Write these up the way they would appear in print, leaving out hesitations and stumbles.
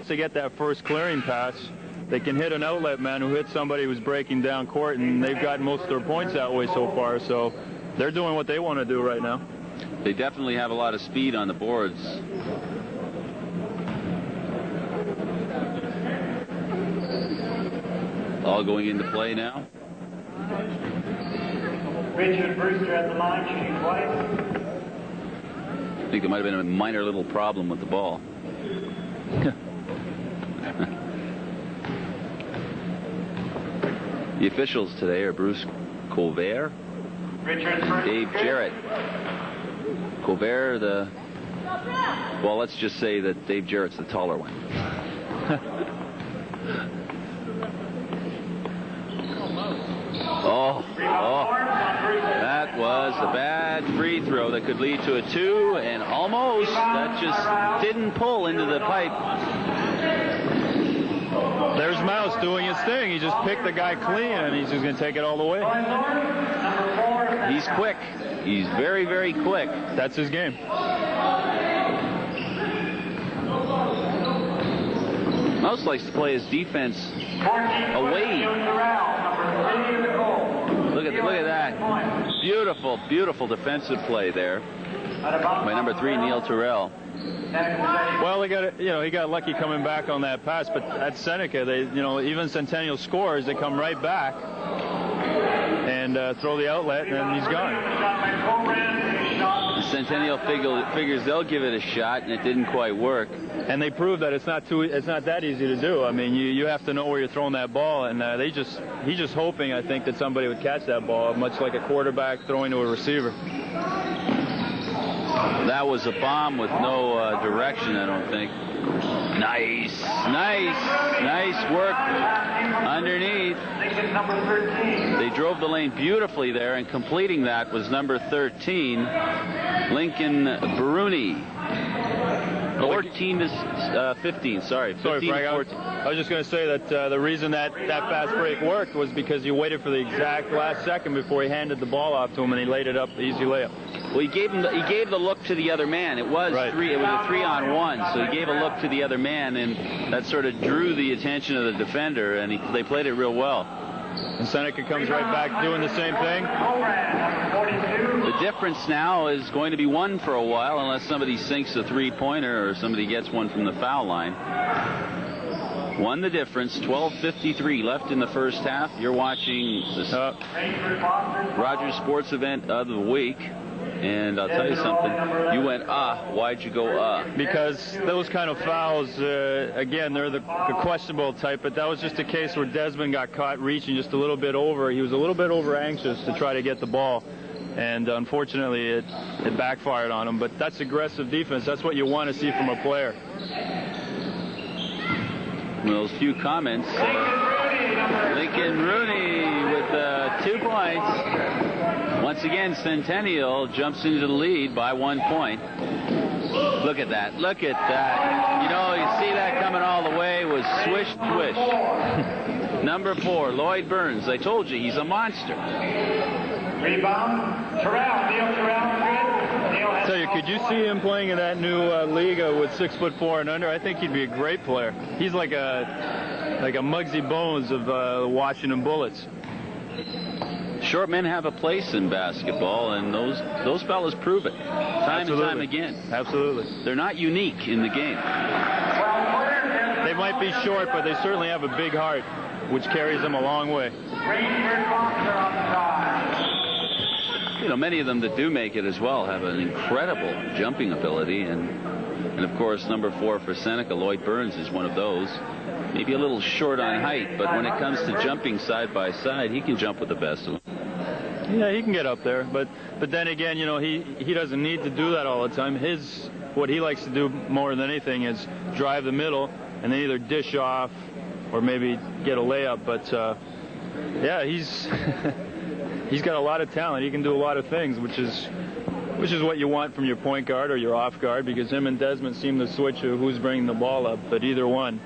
once they get that first clearing pass, they can hit an outlet man who hits somebody who's breaking down court, and they've gotten most of their points that way so far. So they're doing what they want to do right now. They definitely have a lot of speed on the boards. All going into play now. Richard Brewster at the line, shooting twice. I think there might have been a minor little problem with the ball. The officials today are Bruce Colbert, Dave Jarrett. Colbert, well, let's just say that Dave Jarrett's the taller one. Oh, that was a bad free throw that could lead to a 2, and almost that just didn't pull into the pipe. There's Mouse doing his thing. He just picked the guy clean, and he's just going to take it all the way. He's quick. He's very, very quick. That's his game. Mouse likes to play his defense away. Look at that. Beautiful, beautiful defensive play there by number 3, Neil Terrell. Well, he got lucky coming back on that pass, but at Seneca, even Centennial scores, they come right back and throw the outlet, and he's gone. Centennial figures they'll give it a shot, and it didn't quite work. And they proved that it's not that easy to do. I mean, you have to know where you're throwing that ball, and he's just hoping, I think, that somebody would catch that ball, much like a quarterback throwing to a receiver. That was a bomb with no direction, I don't think. Nice work underneath. They drove the lane beautifully there, and completing that was number 13, Lincoln Bruni. 14 to 15. Sorry, 15 Frank, to 14. I was just going to say that the reason that fast break worked was because you waited for the exact last second before he handed the ball off to him, and he laid it up, easy layup. Well, he gave the look to the other man. It was right. It was a 3-on-1, so he gave a look to the other man, and that sort of drew the attention of the defender, and they played it real well. And Seneca comes right back doing the same thing. The difference now is going to be one for a while, unless somebody sinks a three-pointer or somebody gets one from the foul line. One the difference. 12:53 left in the first half. You're watching the Rogers Sports Event of the week. And I'll tell you something. You went, why'd you go, Because those kind of fouls, again, they're the questionable type, but that was just a case where Desmond got caught reaching just a little bit over. He was a little bit over anxious to try to get the ball, and unfortunately it backfired on him. But that's aggressive defense. That's what you want to see from a player. Those few comments. Lincoln Rooney with 2 points. Once again, Centennial jumps into the lead by 1 point. Look at that. Look at that. You see that coming all the way was swish, swish. Number 4, Lloyd Burns. I told you, he's a monster. Rebound. Terrell. Neil Terrell. I tell you, could you see him playing in that new league with 6'4" and under? I think he'd be a great player. He's like a Muggsy Bones of Washington Bullets. Short men have a place in basketball, and those fellas prove it time and time again. Absolutely. They're not unique in the game. They might be short, but they certainly have a big heart, which carries them a long way. Many of them that do make it as well have an incredible jumping ability, and of course, number 4 for Seneca, Lloyd Burns, is one of those. Maybe a little short on height, but when it comes to jumping side by side, he can jump with the best of them. Yeah, he can get up there, but then again, he doesn't need to do that all the time. What he likes to do more than anything is drive the middle and then either dish off or maybe get a layup. But yeah, he's got a lot of talent. He can do a lot of things, which is what you want from your point guard or your off guard, because him and Desmond seem to switch who's bringing the ball up, but either one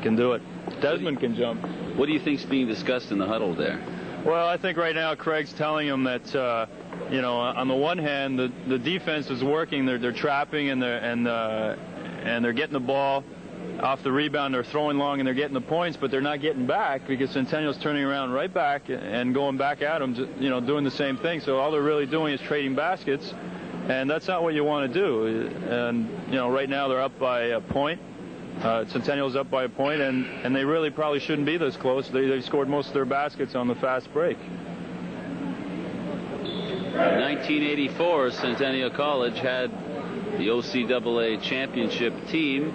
can do it. Desmond can jump. What do you think's being discussed in the huddle there? Well, I think right now Craig's telling him that on the one hand the defense is working. They're trapping and they're getting the ball, off the rebound, they're throwing long and they're getting the points, but they're not getting back because Centennial's turning around right back and going back at them, doing the same thing. So all they're really doing is trading baskets, and that's not what you want to do. And, right now they're up by a point. Centennial's up by a point, and they really probably shouldn't be this close. They scored most of their baskets on the fast break. In 1984, Centennial College had the OCAA championship team.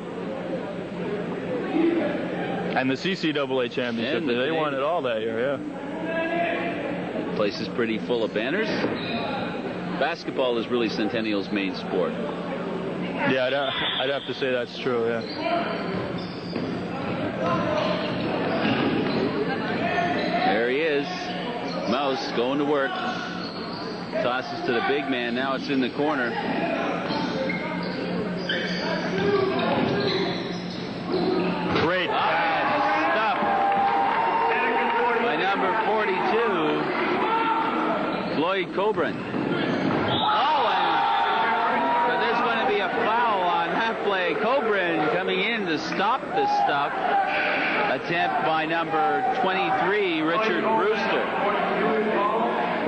And the CCAA championship. They won it all that year, yeah. The place is pretty full of banners. Basketball is really Centennial's main sport. Yeah, I'd have to say that's true, yeah. There he is. Mouse going to work. Tosses to the big man. Now it's in the corner. Great pass. Stuff by number 42, Lloyd Coburn. And there's going to be a foul on that play. Coburn coming in to stop this stuff. Attempt by number 23, Richard Brewster.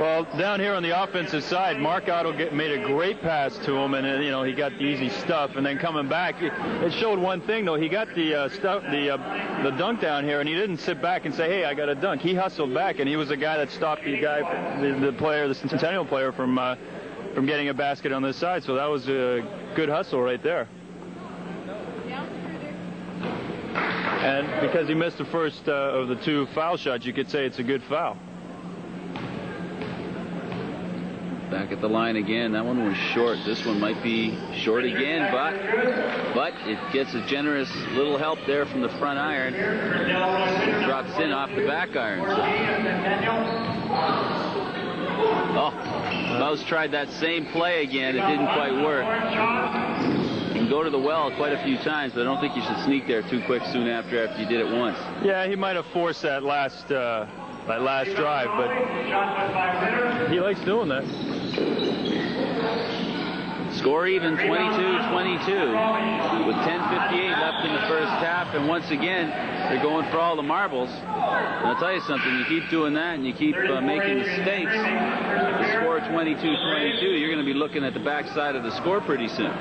Well, down here on the offensive side, Mark Otto made a great pass to him, and he got the easy stuff. And then coming back, it showed one thing though. He got the dunk down here, and he didn't sit back and say, "Hey, I got a dunk." He hustled back, and he was the guy that stopped the Centennial player from getting a basket on this side. So that was a good hustle right there. And because he missed the first of the two foul shots, you could say it's a good foul. Back at the line again. That one was short. This one might be short again, but it gets a generous little help there from the front iron. It drops in off the back iron. Mouse tried that same play again. It didn't quite work. You can go to the well quite a few times, but I don't think you should sneak there too quick soon after you did it once. Yeah, he might have forced that last drive, but he likes doing that. Score even 22-22 with 10:58 left in the first half, and once again they're going for all the marbles. And I'll tell you something, you keep doing that and you keep making mistakes, the score 22-22, you're going to be looking at the backside of the score pretty soon.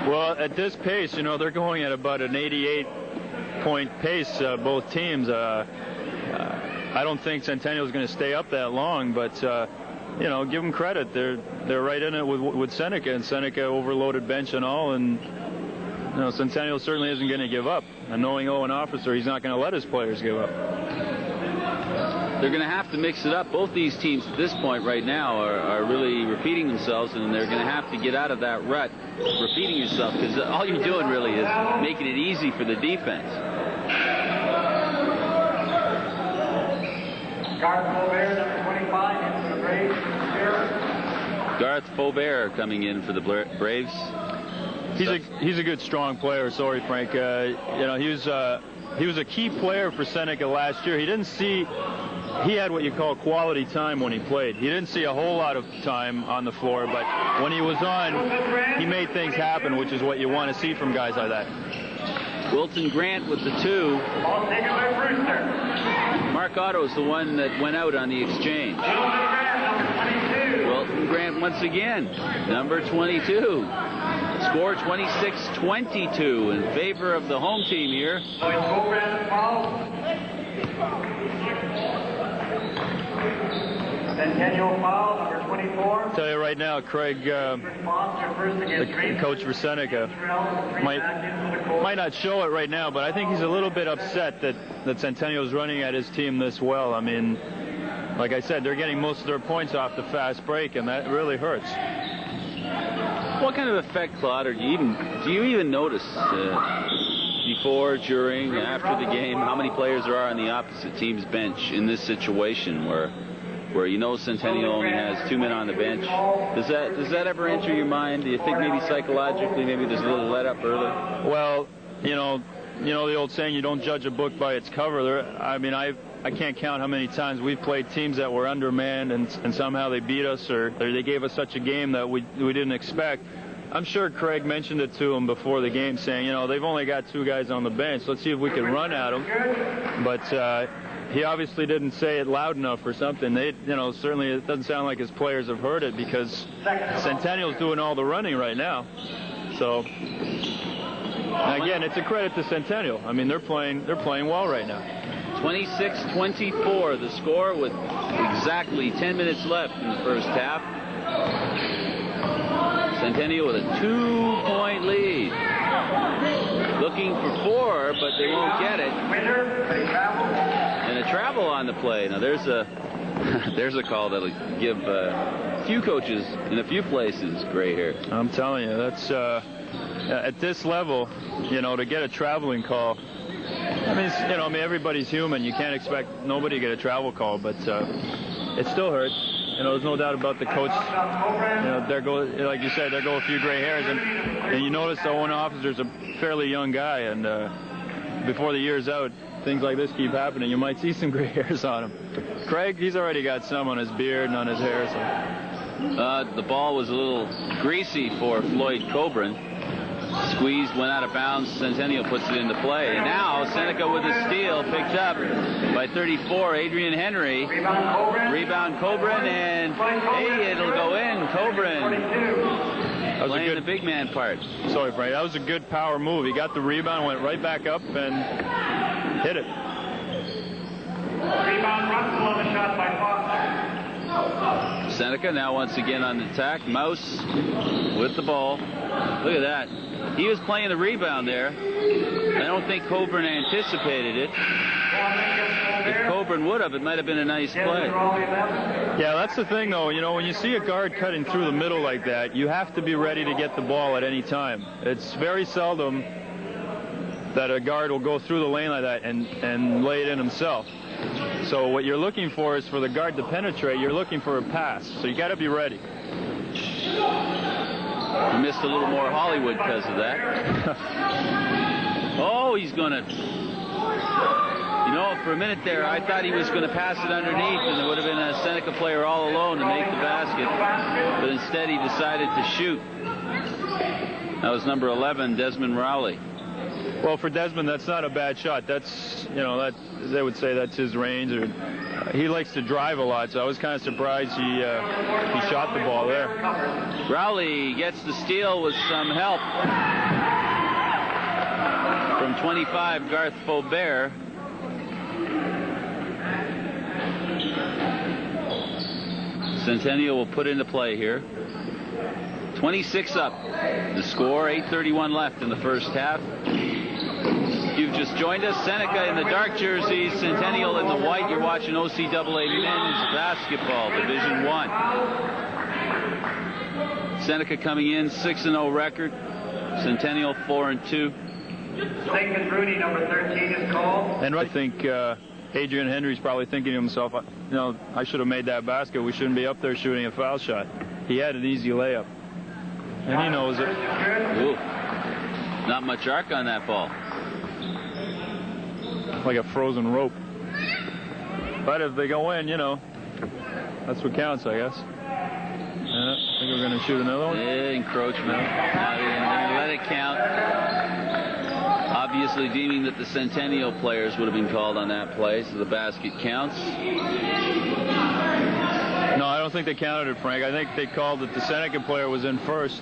Well, at this pace, they're going at about an 88-point pace, both teams. I don't think Centennial's going to stay up that long, but give them credit. They're right in it with Seneca, and Seneca overloaded bench and all, and Centennial certainly isn't going to give up. And knowing Owen Officer, he's not going to let his players give up. They're going to have to mix it up. Both these teams at this point right now are really repeating themselves, and they're going to have to get out of that rut, repeating yourself, because all you're doing really is making it easy for the defense. Garth Faubert, number 25, into the Braves. Garth Faubert coming in for the Braves. He's a good, strong player. Sorry, Frank. He was a key player for Seneca last year. He had what you call quality time when he played. He didn't see a whole lot of time on the floor, but when he was on, he made things happen, which is what you want to see from guys like that. Wilton Grant with the 2. Ball taken by Brewster. Mark Otto is the one that went out on the exchange. Wilton Grant once again, number 22. Score 26-22 in favor of the home team here. Centennial foul, number 24. I'll tell you right now, Craig, the coach for Seneca, might not show it right now, but I think he's a little bit upset that Centennial's running at his team this well. I mean, like I said, they're getting most of their points off the fast break, and that really hurts. What kind of effect, Claude, or do you even notice before, during, after the game, how many players there are on the opposite team's bench in this situation where Centennial only has 2 men on the bench? Does that ever enter your mind? Do you think maybe psychologically maybe there's a little let up early? Well, the old saying, you don't judge a book by its cover. I can't count how many times we've played teams that were undermanned and somehow they beat us or they gave us such a game that we didn't expect. I'm sure Craig mentioned it to him before the game, saying, you know, they've only got 2 guys on the bench. Let's see if we can run at them. But he obviously didn't say it loud enough or something. They, you know, certainly it doesn't sound like his players have heard it, because Centennial's doing all the running right now. So again, it's a credit to Centennial. I mean, they're playing well right now. 26-24, the score with exactly 10 minutes left in the first half. Centennial with a 2-point lead. Looking for 4, but they won't get it. And a travel on the play. Now there's a there's a call that'll give a few coaches in a few places gray hair. I'm telling you, that's at this level, you know, to get a traveling call. I mean, you know, everybody's human. You can't expect nobody to get a travel call, but it still hurts. You know, there's no doubt about the coach. You know, there go, like you said, there go a few gray hairs, and you notice the Owen officer's a fairly young guy, and before the year's out, things like this keep happening. You might see some gray hairs on him. Craig, he's already got some on his beard and on his hair. So. The ball was a little greasy for Floyd Coburn. Squeezed, went out of bounds. Centennial puts it into play. And now Seneca with a steal, picked up by 34. Adrian Henry. Rebound Coburn, and hey, it'll go in. Coburn playing the big man part. Sorry, Frank. That was a good power move. He got the rebound, went right back up, and hit it. Rebound Russell on the shot by Foster. Seneca now once again on the attack. Mouse with the ball. Look at that. He was playing the rebound there. I don't think Coburn anticipated it. If Coburn would have, it might have been a nice play. Yeah, that's the thing, though. You know, when you see a guard cutting through the middle like that, you have to be ready to get the ball at any time. It's very seldom that a guard will go through the lane like that and lay it in himself. So what you're looking for is for the guard to penetrate. You're looking for a pass, so you got to be ready. He missed a little more Hollywood because of that. Oh, he's going to... You know, for a minute there, I thought he was going to pass it underneath, and there would have been a Seneca player all alone to make the basket. But instead, he decided to shoot. That was number 11, Desmond Rowley. Well, for Desmond, that's not a bad shot. That's, you know, that they would say that's his range. Or he likes to drive a lot, so I was kind of surprised he shot the ball there. Rowley gets the steal with some help from 25, Garth Faubert. Centennial will put into play here. 26 up. The score, 8:31 left in the first half. You've just joined us. Seneca in the dark jerseys, Centennial in the white. You're watching OCAA men's basketball, Division I. Seneca coming in, 6-0 record. Centennial 4-2. Lincoln Rooney, number 13, is called. And I think Adrian Henry's probably thinking to himself, you know, I should have made that basket. We shouldn't be up there shooting a foul shot. He had an easy layup. And he knows it. Ooh. Not much arc on that ball. Like a frozen rope. But if they go in, you know, that's what counts, I guess. I think we're going to shoot another one. Yeah, encroachment. Let it count. Obviously deeming that the Centennial players would have been called on that play, so the basket counts. No, I don't think they counted it, Frank. I think they called that the Seneca player was in first,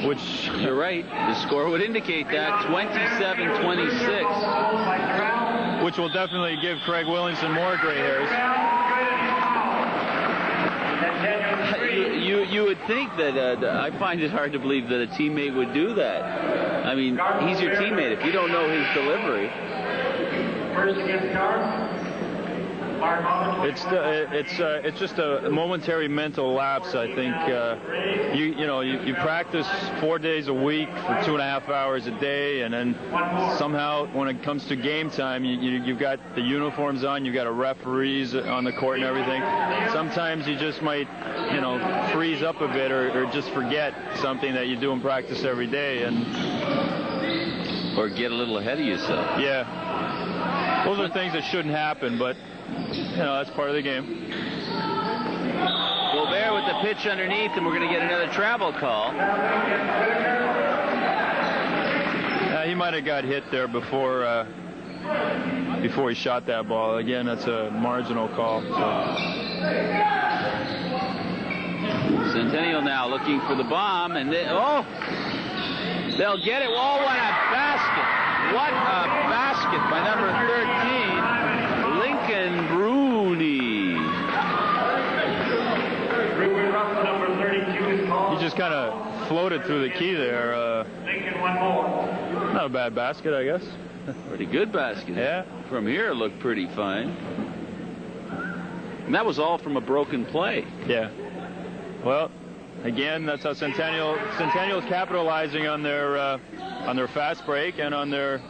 which... You're right. The score would indicate that, 27-26. Which will definitely give Craig Williamson more gray hairs. You would think that, I find it hard to believe that a teammate would do that. I mean, he's your teammate. If you don't know his delivery... First against Garth. It's just a momentary mental lapse. I think you practice 4 days a week for 2.5 hours a day, and then somehow when it comes to game time, you've got the uniforms on, you've got a referees on the court and everything. Sometimes you just might, you know, freeze up a bit or just forget something that you do in practice every day, or get a little ahead of yourself. Yeah, those are things that shouldn't happen, but. You know, that's part of the game. Gobert with the pitch underneath, and we're going to get another travel call. He might have got hit there before he shot that ball. Again, that's a marginal call. So. Centennial now looking for the bomb, and they'll get it. Oh, what a basket! What a basket by number 13, Lincoln Bruni. Number 32 is called. He just kind of floated through the key there. Lincoln, one more. Not a bad basket, I guess. Pretty good basket. Yeah. From here, it looked pretty fine. And that was all from a broken play. Yeah. Well, again, that's how Centennial's capitalizing on their fast break and on their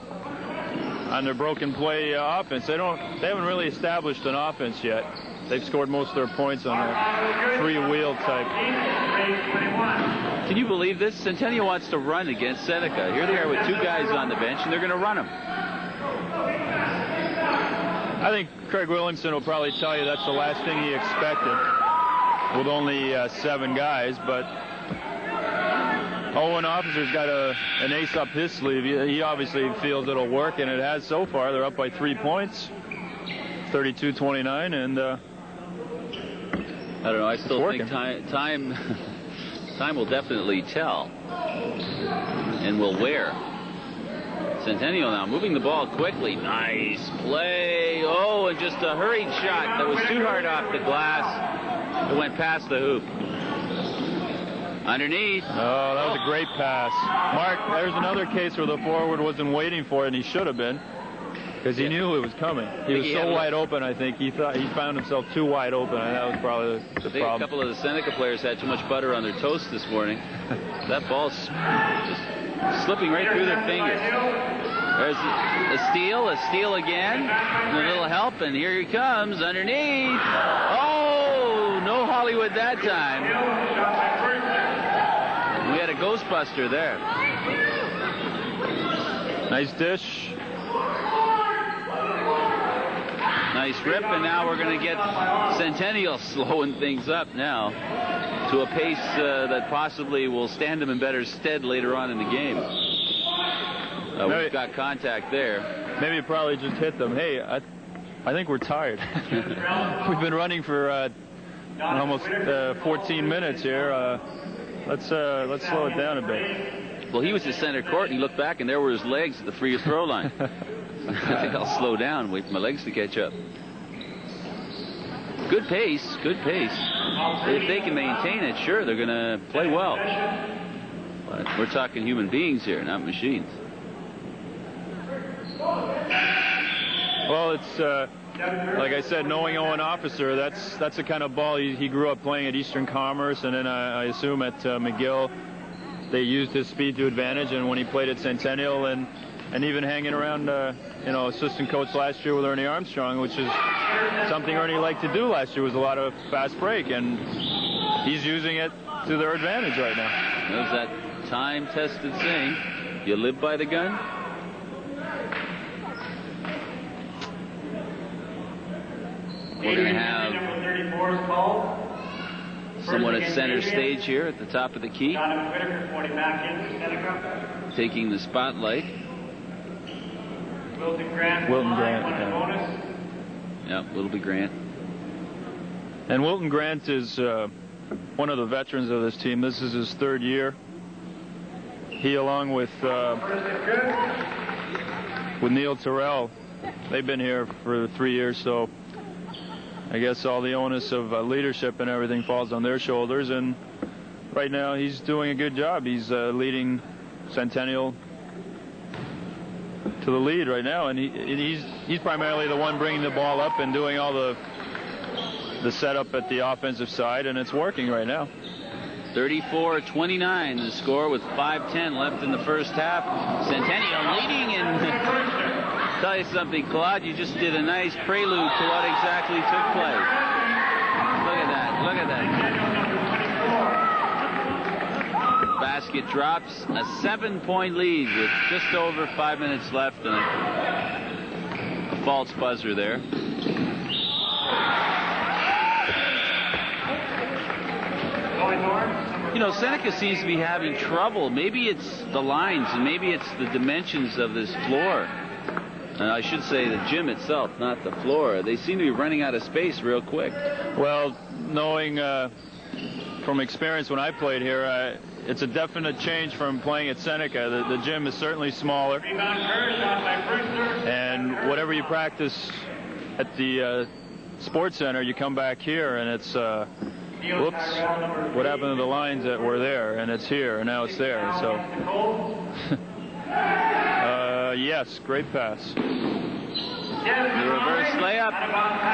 broken play offense. They haven't really established an offense yet. They've scored most of their points on a three-wheel type. Can you believe this? Centennial wants to run against Seneca. Here they are with two guys on the bench, and they're going to run them. I think Craig Williamson will probably tell you that's the last thing he expected with only 7 guys, but Owen Officer's got an ace up his sleeve. He obviously feels it'll work, and it has so far. They're up by 3 points, 32-29, and I don't know. I still think time will definitely tell, and will wear. Centennial now moving the ball quickly. Nice play. Oh, and just a hurried shot that was too hard off the glass. It went past the hoop. Underneath. Oh, that was a great pass. Mark, there's another case where the forward wasn't waiting for it, and he should have been, because he knew it was coming. He was so wide open, I think. He thought he found himself too wide open, and that was probably the problem. A couple of the Seneca players had too much butter on their toast this morning. That ball's just slipping right through their fingers. There's a steal again, and a little help, and here he comes underneath. Oh, no Hollywood that time. We had a Ghostbuster there. Nice dish. Nice rip, and now we're going to get Centennial slowing things up now to a pace that possibly will stand them in better stead later on in the game. We've got contact there. Maybe it probably just hit them. Hey, I think we're tired. We've been running for almost 14 minutes here. Let's slow it down a bit. Well, he was at center court, and he looked back, and there were his legs at the free throw line. I think I'll slow down, wait for my legs to catch up. Good pace, good pace. If they can maintain it, sure, they're going to play well. But we're talking human beings here, not machines. Well, it's like I said, knowing Owen Officer, that's the kind of ball he grew up playing at Eastern Commerce, and then I assume at McGill they used his speed to advantage, and when he played at Centennial and even hanging around assistant coach last year with Ernie Armstrong, which is something Ernie liked to do last year, was a lot of fast break, and he's using it to their advantage right now. There's that time-tested saying, you live by the gun. We're going to have someone at center stage here at the top of the key, taking the spotlight. Wilton Grant. Yeah, Wilton Grant. And Wilton Grant is one of the veterans of this team. This is his 3rd year. He, along with Neil Terrell, they've been here for 3 years, so I guess all the onus of leadership and everything falls on their shoulders, and right now he's doing a good job. He's leading Centennial to the lead right now, and he's primarily the one bringing the ball up and doing all the setup at the offensive side, and it's working right now. 34-29 the score with 5:10 left in the first half. Centennial leading, and tell you something, Claude, you just did a nice prelude to what exactly took place. Look at that, look at that. Basket drops, a 7-point lead with just over 5 minutes left, and a false buzzer there. You know, Seneca seems to be having trouble. Maybe it's the lines, and maybe it's the dimensions of this floor. I should say the gym itself, not the floor. They seem to be running out of space real quick. Well, knowing from experience when I played here, it's a definite change from playing at Seneca. The gym is certainly smaller. And whatever you practice at the sports center, you come back here and it's, whoops, what happened to the lines that were there? And it's here, and now it's there. So, yes, great pass. The reverse layup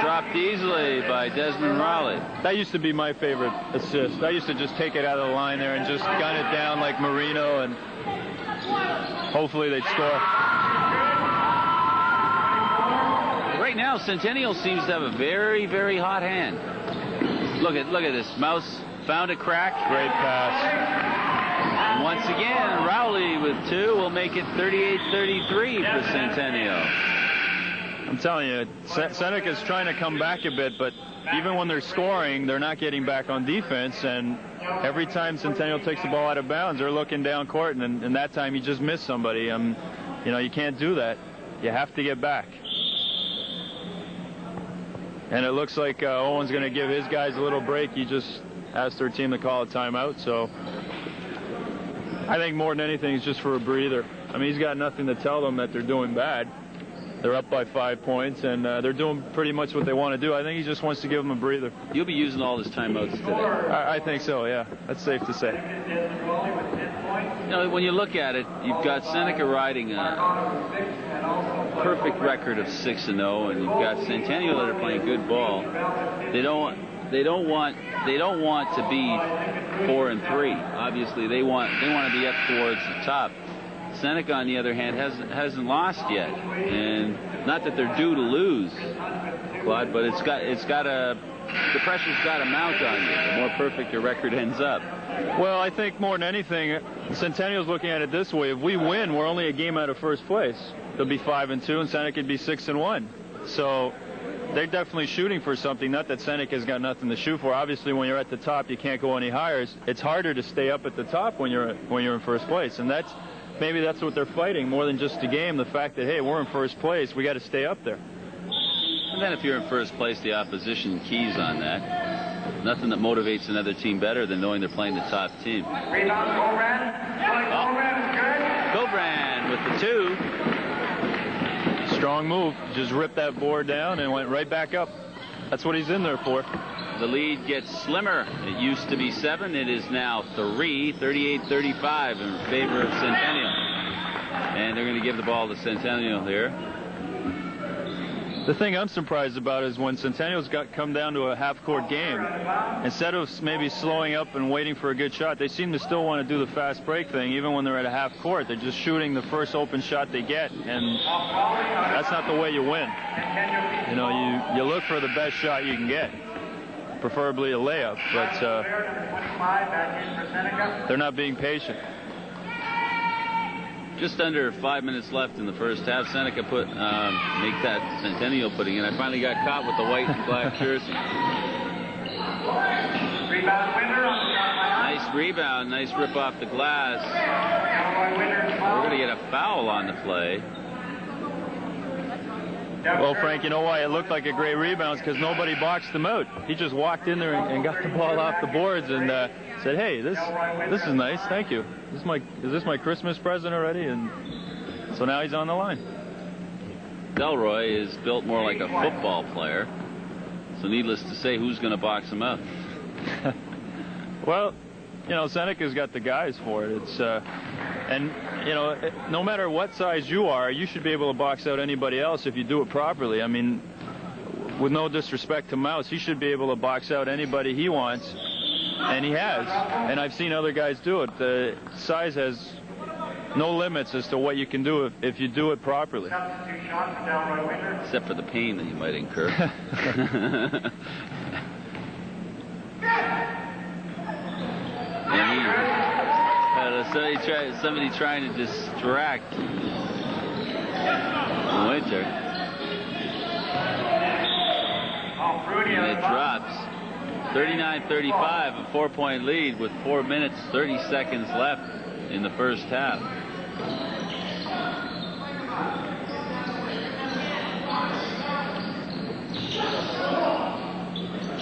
dropped easily by Desmond Rowley. That used to be my favorite assist. I used to just take it out of the line there and just gun it down like Marino, and hopefully they'd score. Right now, Centennial seems to have a very, very hot hand. Look at this. Mouse found a crack. Great pass. And once again, Rowley with 2 will make it 38-33 for Centennial. I'm telling you, Seneca's trying to come back a bit, but even when they're scoring, they're not getting back on defense. And every time Centennial takes the ball out of bounds, they're looking down court, and that time you just miss somebody. You know, you can't do that. You have to get back. And it looks like Owen's going to give his guys a little break. He just asked their team to call a timeout. So I think more than anything, it's just for a breather. I mean, he's got nothing to tell them that they're doing bad. They're up by 5 points, and they're doing pretty much what they want to do. I think he just wants to give them a breather. You'll be using all his timeouts today. I think so, yeah. That's safe to say. You know, when you look at it, you've got Seneca riding a perfect record of 6-0, and you've got Centennial that are playing good ball. They don't want to be 4-3. Obviously, they want to be up towards the top. Seneca, on the other hand, hasn't lost yet, and not that they're due to lose, Claude, but the pressure's got to mount on you. The more perfect your record ends up. Well, I think more than anything, Centennial's looking at it this way: if we win, we're only a game out of first place. They'll be 5-2, and Seneca could be 6-1. So they're definitely shooting for something. Not that Seneca's got nothing to shoot for. Obviously, when you're at the top, you can't go any higher. It's harder to stay up at the top when you're in first place, and maybe that's what they're fighting more than just a game. The fact that, hey, we're in first place, we got to stay up there. And then if you're in first place, the opposition keys on that. Nothing that motivates another team better than knowing they're playing the top team. Gobran with the 2. Strong move. Just ripped that board down and went right back up. That's what he's in there for. The lead gets slimmer. It used to be 7. It is now 3, 38-35 in favor of Centennial. And they're going to give the ball to Centennial here. The thing I'm surprised about is when Centennial's come down to a half-court game, instead of maybe slowing up and waiting for a good shot, they seem to still want to do the fast break thing. Even when they're at a half-court, they're just shooting the first open shot they get, and that's not the way you win. You know, you look for the best shot you can get, preferably a layup, but they're not being patient. Just under 5 minutes left in the first half. Seneca make that Centennial putting in. I finally got caught with the white and black jersey. Nice rebound. Nice rip off the glass. We're going to get a foul on the play. Well, Frank, you know why it looked like a great rebound? Because nobody boxed him out. He just walked in there and got the ball off the boards and said, "Hey, this is nice. Thank you. Is this my Christmas present already?" And so now he's on the line. Delroy is built more like a football player. So needless to say, who's going to box him up? Well, you know, Seneca's got the guys for it. And, you know, no matter what size you are, you should be able to box out anybody else if you do it properly. I mean, with no disrespect to Mouse, he should be able to box out anybody he wants, and he has. And I've seen other guys do it. The size has no limits as to what you can do if you do it properly. Except for the pain that you might incur. Somebody trying to distract Winter. And it drops. 39-35, a 4-point lead with 4 minutes, 30 seconds left in the first half.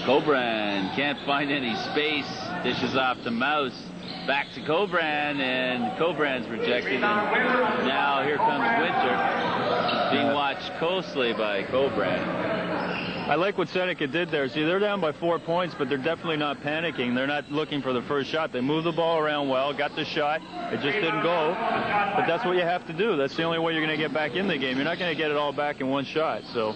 Cobran can't find any space, dishes off to Mouse, back to Cobran, and Cobran's rejected, and now here comes Winter, being watched closely by Cobran. I like what Seneca did there. See, they're down by 4 points, but they're definitely not panicking. They're not looking for the first shot. They moved the ball around well, got the shot. It just didn't go. But that's what you have to do. That's the only way you're going to get back in the game. You're not going to get it all back in one shot. So,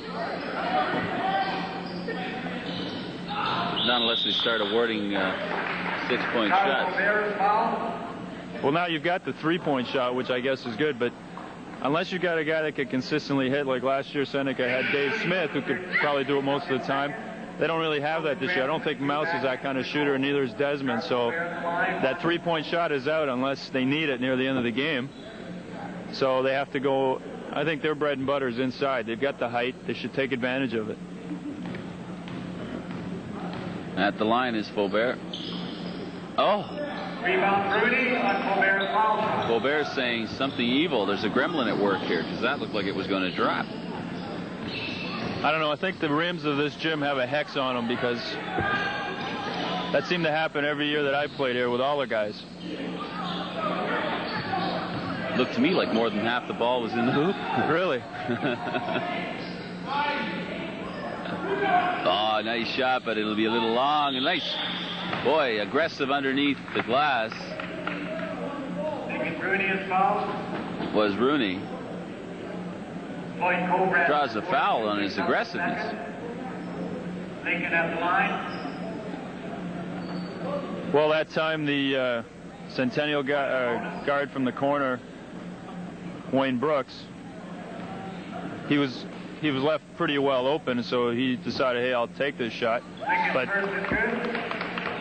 not unless they start awarding 6-point shots. Well, now you've got the 3-point shot, which I guess is good, but unless you've got a guy that could consistently hit, like last year Seneca had Dave Smith, who could probably do it most of the time. They don't really have that this year. I don't think Mouse is that kind of shooter, and neither is Desmond. So that 3-point shot is out unless they need it near the end of the game. So they have to go. I think their bread and butter is inside. They've got the height. They should take advantage of it. At the line is Faubert. Oh. Rebound Bruni on Colbert's foul shot. Colbert's saying something evil. There's a gremlin at work here, because that looked like it was going to drop. I don't know. I think the rims of this gym have a hex on them, because that seemed to happen every year that I played here with all the guys. Looked to me like more than half the ball was in the hoop. Really? Oh, nice shot, but it'll be a little long. And nice. Boy, aggressive underneath the glass. Taking Bruni is fouled. Was Rooney. Floyd Colbert Draws a foul on his aggressiveness. Lincoln at the line. Well, that time the Centennial guard from the corner, Wayne Brooks, he was left pretty well open, so he decided, hey, I'll take this shot. But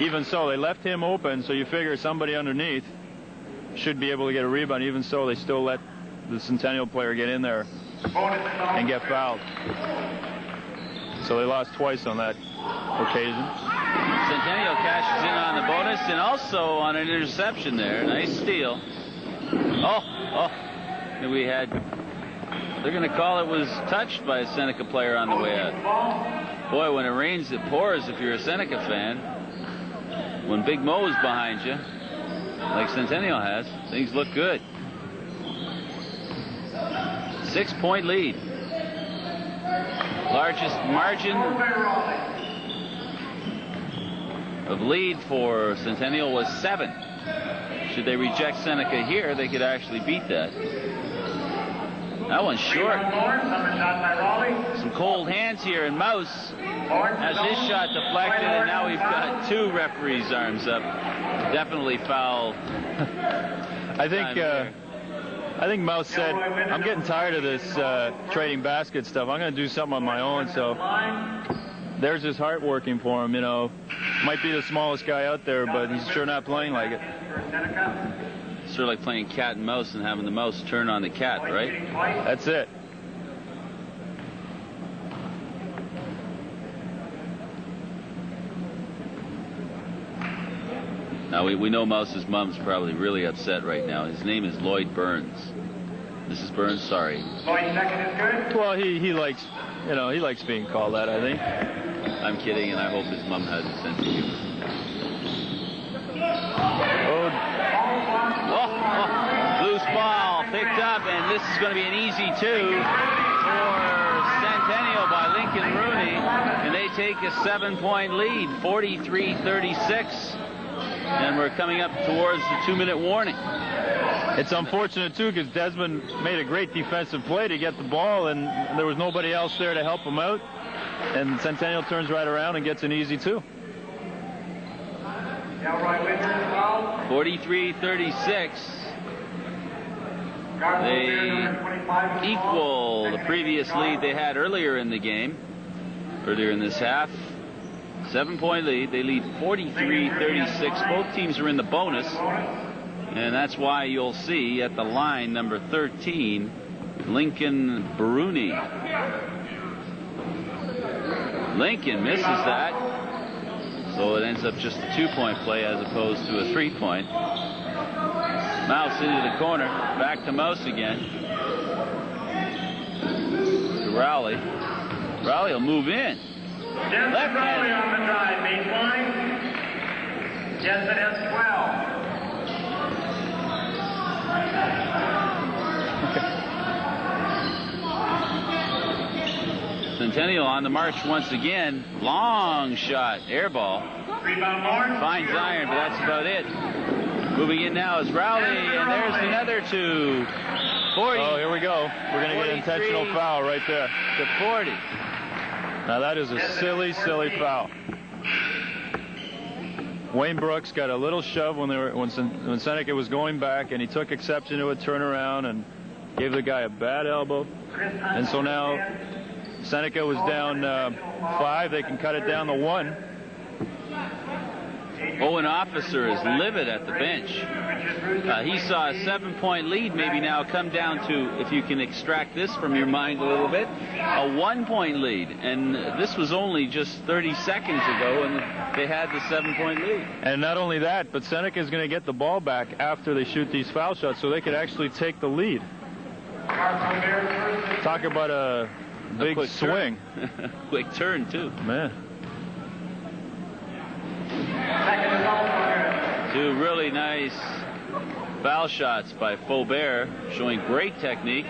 even so, they left him open, so you figure somebody underneath should be able to get a rebound. Even so, they still let the Centennial player get in there and get fouled. So they lost twice on that occasion. Centennial cashes in on the bonus and also on an interception there. Nice steal. And we had... They're going to call it was touched by a Seneca player on the way out. Boy, when it rains, it pours if you're a Seneca fan. When Big Mo is behind you, like Centennial has, things look good. 6-point lead. Largest margin of lead for Centennial was 7. Should they reject Seneca here, they could actually beat that. That one's short. Some cold hands here, and Mouse has his shot deflected, and now we've got 2 referees' arms up. Definitely foul. I think Mouse said, I'm getting tired of this trading basket stuff. I'm going to do something on my own. So there's his heart working for him. You know, might be the smallest guy out there, but he's sure not playing like it. Sort of like playing cat and mouse and having the mouse turn on the cat, right? That's it. Now we know Mouse's mom's probably really upset right now. His name is Lloyd Burns. Mrs. Burns, sorry. Lloyd second is good. Well, he likes, he likes being called that, I think. I'm kidding, and I hope his mom has a sense of humor. Loose ball picked up, and this is going to be an easy 2 for Centennial by Lincoln Rooney, and they take a 7-point lead, 43-36, and we're coming up towards the 2-minute warning. It's unfortunate, too, because Desmond made a great defensive play to get the ball, and there was nobody else there to help him out, and Centennial turns right around and gets an easy 2. 43-36. They equal the previous lead they had earlier in the game, earlier in this half. 7-point lead. They lead 43-36. Both teams are in the bonus, and that's why you'll see at the line number 13, Lincoln Bruni. Lincoln misses that. So it ends up just a 2-point play as opposed to a 3-point. Mouse into the corner. Back to Mouse again. To Rowley. Rowley will move in. Jensen Rowley on the drive, baseline. Jensen has 12. Centennial on the march once again. Long shot. Air ball. Rebound Lawrence. Finds iron, but that's about it. Moving in now is Rowley, and there's another 2. 40. Oh, here we go. We're going to get an intentional foul right there. To 40. Now that is a silly, silly foul. Wayne Brooks got a little shove when Seneca was going back, and he took exception to a turnaround and gave the guy a bad elbow. And so now Seneca was down 5. They can cut it down to 1. Owen Officer is livid at the bench. He saw a 7-point lead maybe now come down to, if you can extract this from your mind a little bit, a 1-point lead. And this was only just 30 seconds ago, and they had the 7-point lead. And not only that, but Seneca is going to get the ball back after they shoot these foul shots, so they could actually take the lead. Talk about a big swing. Quick turn, too. Man. 2 really nice foul shots by Faubert, showing great technique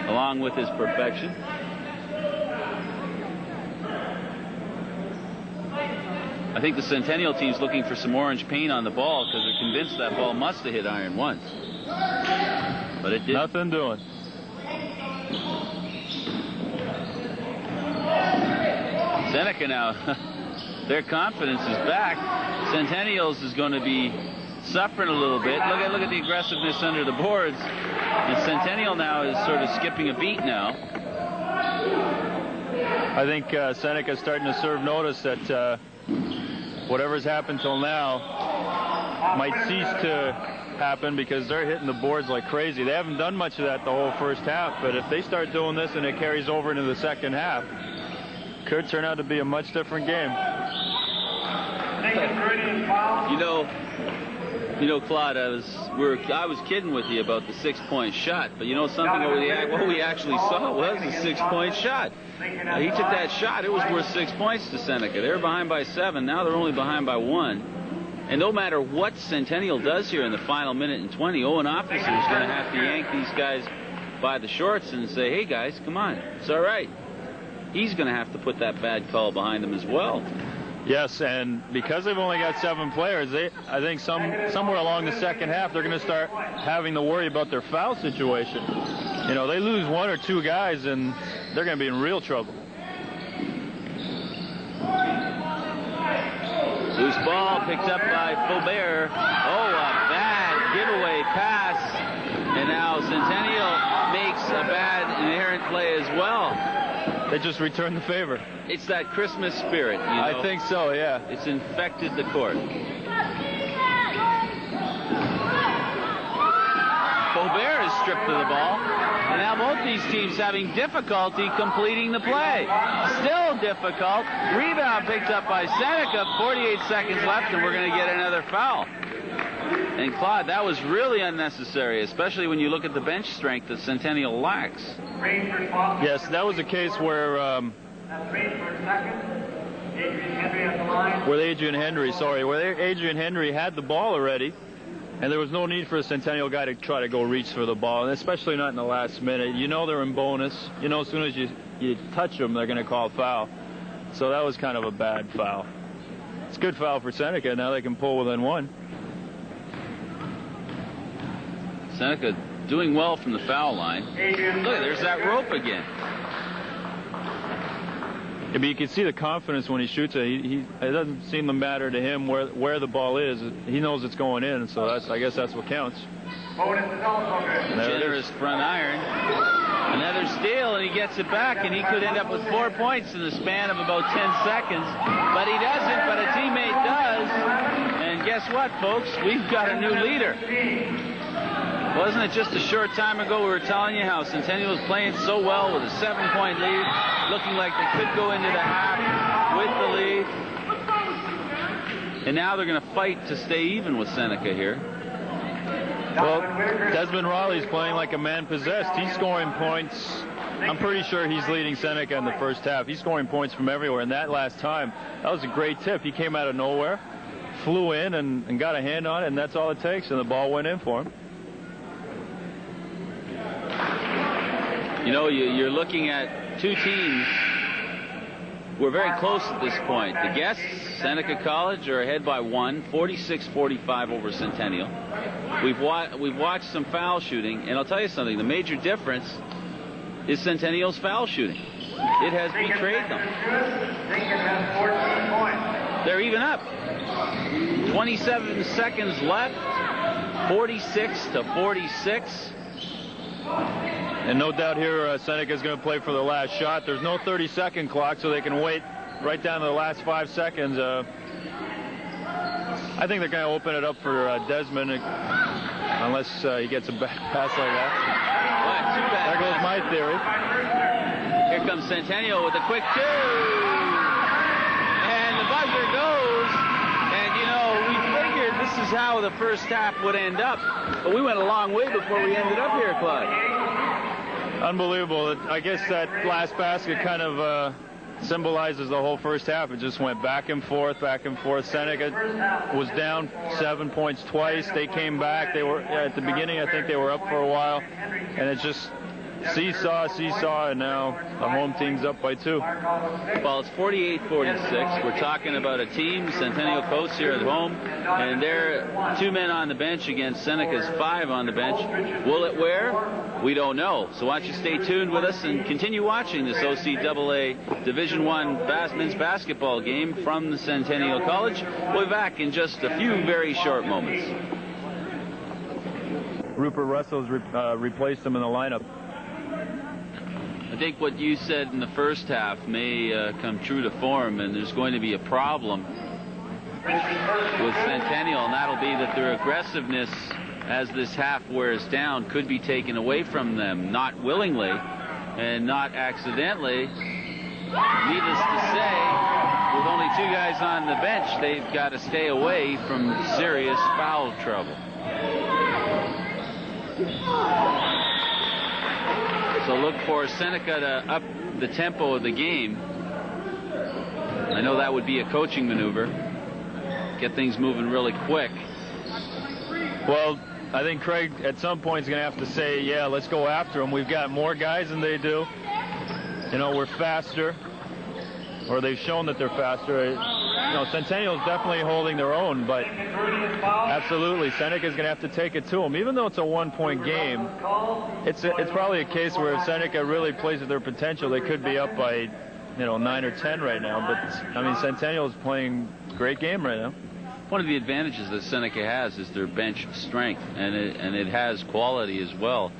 along with his perfection. I think the Centennial team's looking for some orange paint on the ball because they're convinced that ball must have hit iron once. But it didn't. Nothing doing. Seneca now, their confidence is back. Centennials is going to be suffering a little bit. Look at the aggressiveness under the boards. And Centennial now is sort of skipping a beat now. I think Seneca's starting to serve notice that whatever's happened till now might cease to happen because they're hitting the boards like crazy. They haven't done much of that the whole first half, but if they start doing this and it carries over into the second half, could turn out to be a much different game. You know, Claude, I was kidding with you about the 6-point shot, but you know something? What we actually saw was a 6-point shot. He took that shot. It was worth 6 points to Seneca. They were behind by 7. Now they're only behind by 1. And no matter what Centennial does here in the final minute and 20, Owen Officer is going to have to yank these guys by the shorts and say, hey, guys, come on. It's all right. He's going to have to put that bad call behind him as well. Yes, and because they've only got 7 players, I think somewhere along the second half, they're going to start having to worry about their foul situation. You know, they lose 1 or 2 guys, and they're going to be in real trouble. Loose ball picked up by Faubert. Oh, a bad giveaway pass. And now Centennial makes a bad inherent play as well. They just returned the favor. It's that Christmas spirit, you know. I think so, yeah. It's infected the court. Faubert is stripped of the ball. And now both these teams having difficulty completing the play. Still difficult. Rebound picked up by Seneca. 48 seconds left, and we're going to get another foul. And Claude, that was really unnecessary, especially when you look at the bench strength that Centennial lacks. Yes, that was a case where Adrian Henry had the ball already, and there was no need for a Centennial guy to try to go reach for the ball, and especially not in the last minute. You know they're in bonus. You know as soon as you touch them, they're going to call foul. So that was kind of a bad foul. It's a good foul for Seneca. Now they can pull within 1. Seneca doing well from the foul line. Look, there's that rope again. Yeah, but you can see the confidence when he shoots it. It doesn't seem to matter to him where the ball is. He knows it's going in, so I guess that's what counts. Generous front iron. Another steal, and he gets it back, and he could end up with 4 points in the span of about 10 seconds. But he doesn't, but a teammate does. And guess what, folks? We've got a new leader. Wasn't it just a short time ago we were telling you how Centennial was playing so well with a 7-point lead, looking like they could go into the half with the lead? And now they're going to fight to stay even with Seneca here. Well, Desmond Raleigh's playing like a man possessed. He's scoring points. I'm pretty sure he's leading Seneca in the first half. He's scoring points from everywhere. And that last time, that was a great tip. He came out of nowhere, flew in and got a hand on it, and that's all it takes. And the ball went in for him. You know, you're looking at two teams. We're very close at this point. The guests, Seneca College, are ahead by 1, 46-45 over Centennial. We've watched some foul shooting, and I'll tell you something. The major difference is Centennial's foul shooting. It has betrayed them. They're even up. 27 seconds left. 46-46. And no doubt here Seneca's going to play for the last shot. There's no 30-second clock, so they can wait right down to the last 5 seconds. I think they're going to open it up for Desmond, unless he gets a bad pass like that. There goes my theory. Here comes Centennial with a quick 2. And the buzzer goes. And, you know, we figured this is how the first half would end up. But we went a long way before we ended up here, Claude. Unbelievable. I guess that last basket kind of symbolizes the whole first half. It just went back and forth, back and forth. Seneca was down 7 points twice. They came back. They were at the beginning, I think they were up for a while. And it's just seesaw, and now the home team's up by 2. Well, it's 48-46. We're talking about a team, Centennial Colts here at home, and they're 2 men on the bench against Seneca's 5 on the bench. Will it wear? We don't know. So why don't you stay tuned with us and continue watching this OCAA Division I men's basketball game from the Centennial College. We'll be back in just a few very short moments. Rupert Russell's replaced him in the lineup. I think what you said in the first half may come true to form, and there's going to be a problem with Centennial, and that'll be that their aggressiveness as this half wears down could be taken away from them, not willingly and not accidentally. Needless to say, with only 2 guys on the bench, they've got to stay away from serious foul trouble. So look for Seneca to up the tempo of the game. I know that would be a coaching maneuver. Get things moving really quick. Well, I think Craig at some point is going to have to say, yeah, let's go after them. We've got more guys than they do. You know, we're faster, or they've shown that they're faster. You know, Centennial's definitely holding their own, but absolutely, Seneca's going to have to take it to them. Even though it's a 1-point game, it's probably a case where if Seneca really plays at their potential, they could be up by, you know, 9 or 10 right now. But, I mean, Centennial's playing a great game right now. One of the advantages that Seneca has is their bench strength, and it has quality as well.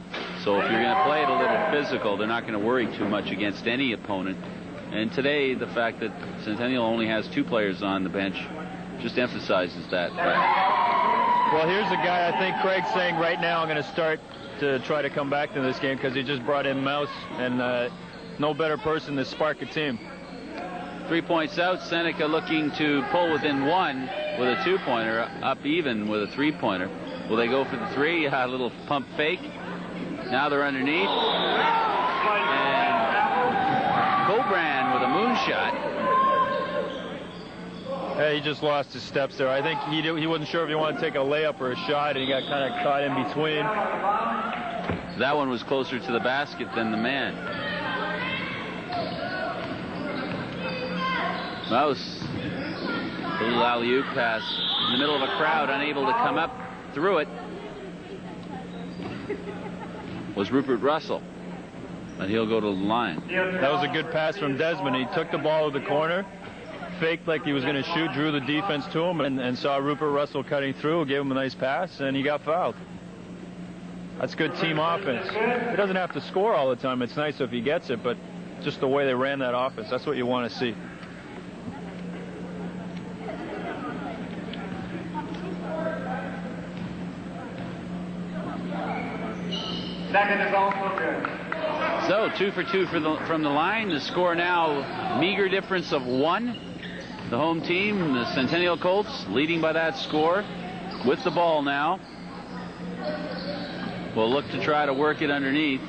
So if you're going to play it a little physical, they're not going to worry too much against any opponent. And today, the fact that Centennial only has 2 players on the bench just emphasizes that fact. Well, here's a guy I think Craig's saying right now I'm going to start to try to come back to this game because he just brought in Mouse, and no better person to spark a team. 3 points out. Seneca looking to pull within 1 with a 2-pointer, up even with a 3-pointer. Will they go for the 3? A little pump fake. Now they're underneath. And Cobran with a moonshot. Hey, he just lost his steps there. I think he wasn't sure if he wanted to take a layup or a shot, and he got kind of caught in between. That one was closer to the basket than the man. Mouse, a little alley-oop pass in the middle of a crowd, unable to come up through it, was Rupert Russell, and he'll go to the line. That was a good pass from Desmond. He took the ball to the corner, faked like he was going to shoot, drew the defense to him, and saw Rupert Russell cutting through, gave him a nice pass, and he got fouled. That's good team offense. He doesn't have to score all the time. It's nice if he gets it, but just the way they ran that offense, that's what you want to see. Second is also good. So 2 for 2 from the line. The score now, meager difference of 1. The home team, the Centennial Colts, leading by that score with the ball now. Will look to try to work it underneath.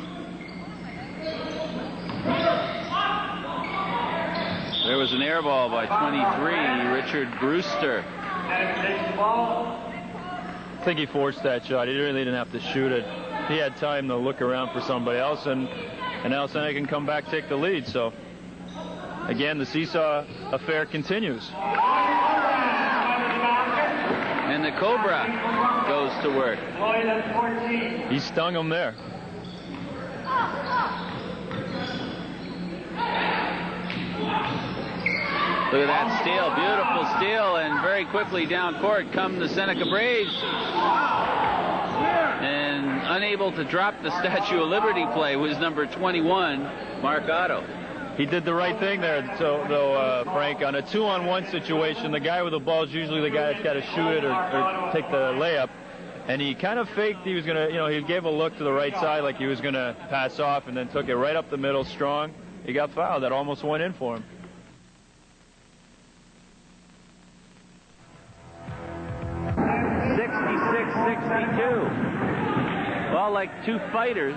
There was an air ball by 23, Richard Brewster. I think he forced that shot. He really didn't have to shoot it. He had time to look around for somebody else, and now Seneca can come back, take the lead. So, again, the seesaw affair continues. And the Cobra goes to work. He stung him there. Look at that steal, beautiful steal, and very quickly down court come the Seneca Braves. And unable to drop the Statue of Liberty play was number 21, Mark Otto. He did the right thing there, though, Frank. On a 2-on-1 situation, the guy with the ball is usually the guy that's got to shoot it or take the layup. And he kind of faked he was going to, he gave a look to the right side like he was going to pass off, and then took it right up the middle strong. He got fouled. That almost went in for him. Well, like two fighters,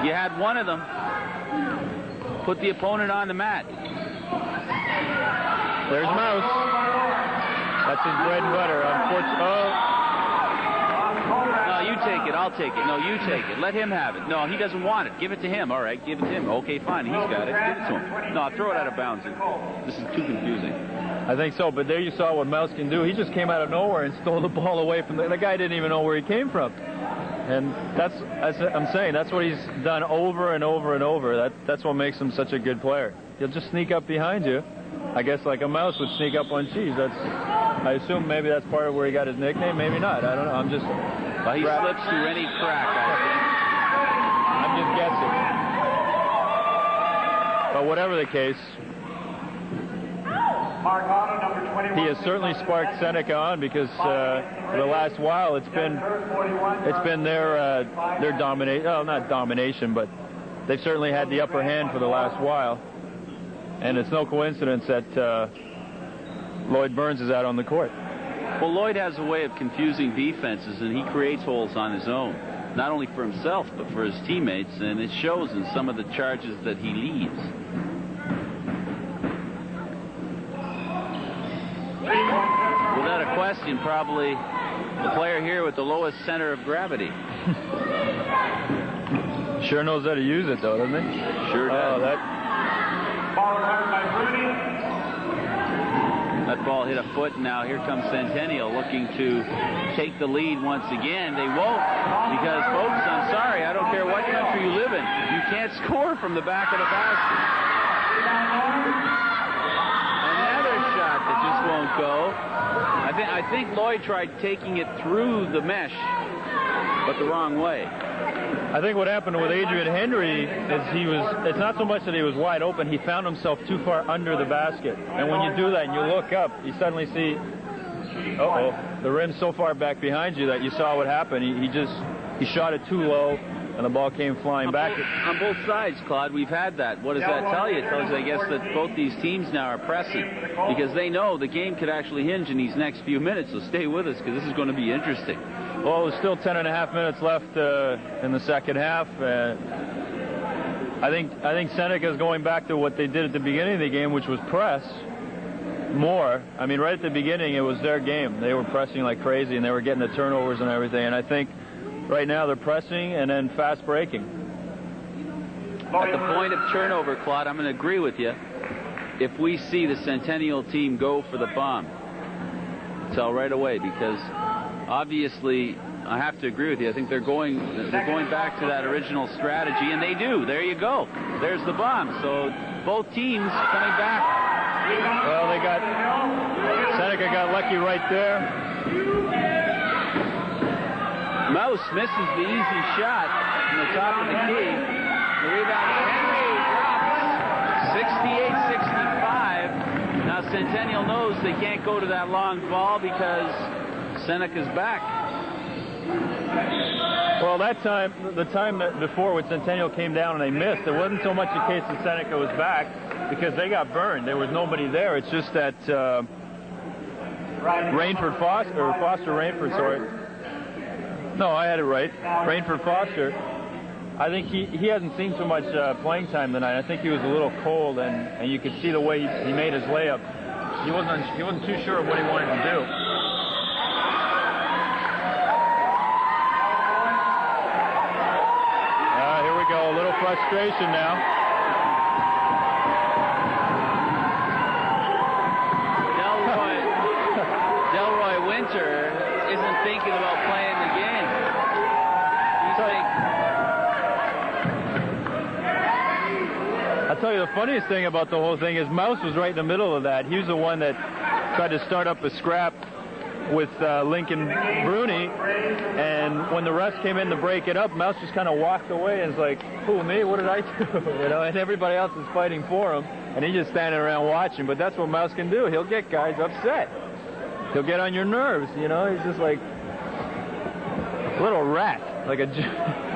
you had one of them put the opponent on the mat. There's Mouse. That's his bread and butter. No, you take it. I'll take it. No, you take it. Let him have it. No, he doesn't want it. Give it to him. All right, give it to him. Okay, fine. He's got it. Give it to him. No, throw it out of bounds. This is too confusing. I think so, but there you saw what Mouse can do. He just came out of nowhere and stole the ball away from the guy. Didn't even know where he came from. And that's I'm saying, that's what he's done over and over and over. That's what makes him such a good player. He'll just sneak up behind you, I guess, like a mouse would sneak up on cheese. I assume maybe that's part of where he got his nickname. Maybe not. I don't know. I'm just. Well, he slips through any crack, I think. I'm just guessing. But whatever the case, he has certainly sparked Seneca on, because for the last while it's been their domination. Well, not domination, but they've certainly had the upper hand for the last while. And it's no coincidence that Lloyd Burns is out on the court. Well, Lloyd has a way of confusing defenses, and he creates holes on his own, not only for himself but for his teammates, and it shows in some of the charges that he leads. Without a question, probably the player here with the lowest center of gravity. Sure knows how to use it, though, doesn't he? Sure does. That ball hit a foot, and now here comes Centennial looking to take the lead once again. They won't, because, folks, I'm sorry, I don't care what country you live in, you can't score from the back of the basket. Another shot that just won't go. I think Lloyd tried taking it through the mesh, but the wrong way. I think what happened with Adrian Henry is it's not so much that he was wide open, he found himself too far under the basket. And when you do that and you look up, you suddenly see, the rim's so far back behind you that you saw what happened. He shot it too low, and the ball came flying back. On both sides, Claude, we've had that. What does that tell you? It tells you, I guess, that both these teams now are pressing, because they know the game could actually hinge in these next few minutes, so stay with us, because this is going to be interesting. Well, there's still 10.5 minutes left in the second half. I think Seneca's going back to what they did at the beginning of the game, which was press more. I mean, right at the beginning, it was their game. They were pressing like crazy, and they were getting the turnovers and everything. And I think right now they're pressing and then fast breaking. At the point of turnover, Claude, I'm going to agree with you. If we see the Centennial team go for the bomb, tell right away, because obviously, I have to agree with you. I think they're going back to that original strategy, and they do. There you go. There's the bomb. So both teams coming back. Well, Seneca got lucky right there. Mouse misses the easy shot from the top of the key. The rebound by Henry drops 68-65. Now Centennial knows they can't go to that long ball because Seneca's back. Well, that time, the time before when Centennial came down and they missed, it wasn't so much the case that Seneca was back because they got burned. There was nobody there. It's just that Foster Rainford, sorry. No, I had it right. Rainford Foster. I think he hasn't seen so much playing time tonight. I think he was a little cold, and you could see the way he made his layup. He wasn't too sure of what he wanted to do. Here we go, a little frustration now. Delroy Winter isn't thinking about playing the game. I'll tell you the funniest thing about the whole thing is Mouse was right in the middle of that. He was the one that tried to start up a scrap with Lincoln Bruni, and when the refs came in to break it up, Mouse just kind of walked away and was like, "Who, me? What did I do?" You know, and everybody else is fighting for him, and he's just standing around watching. But that's what Mouse can do. He'll get guys upset. He'll get on your nerves. You know, he's just like a little rat, like a.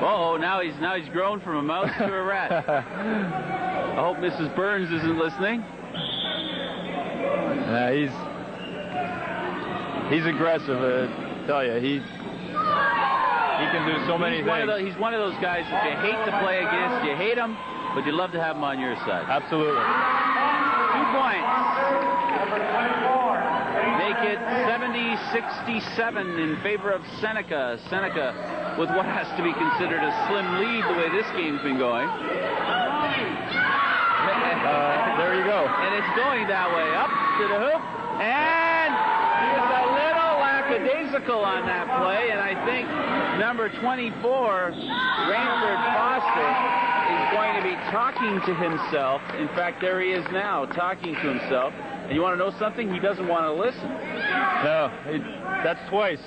Oh, now he's grown from a mouse to a rat. I hope Mrs. Burns isn't listening. He's aggressive. I tell you, he can do so many things. He's one of those guys that you hate to play against. You hate him, but you love to have him on your side. Absolutely. 2 points. Make it 70-67 in favor of Seneca. Seneca with what has to be considered a slim lead the way this game's been going. There you go. And it's going that way. Up to the hoop. And he's a little lackadaisical on that play. And I think number 24, Rainford Foster, is going to be talking to himself. In fact, there he is now, talking to himself. And you want to know something? He doesn't want to listen. No, that's twice.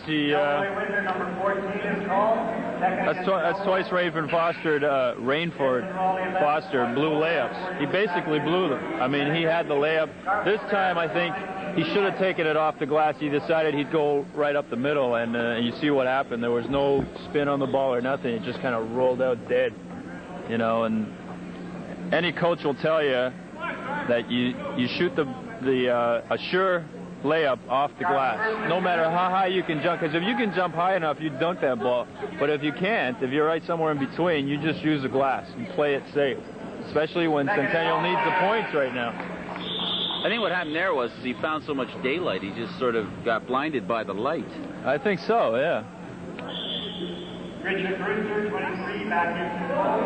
That's twice Rainford Foster blew layups. He basically blew them. I mean, he had the layup. This time, I think he should have taken it off the glass. He decided he'd go right up the middle, and you see what happened. There was no spin on the ball or nothing. It just kind of rolled out dead, you know. And any coach will tell you that you shoot a sure layup off the glass, no matter how high you can jump, because if you can jump high enough, you dunk that ball. But if you can't, if you're right somewhere in between, you just use the glass and play it safe, especially when Centennial needs the points right now. I think what happened there was he found so much daylight, he just sort of got blinded by the light. I think so, yeah.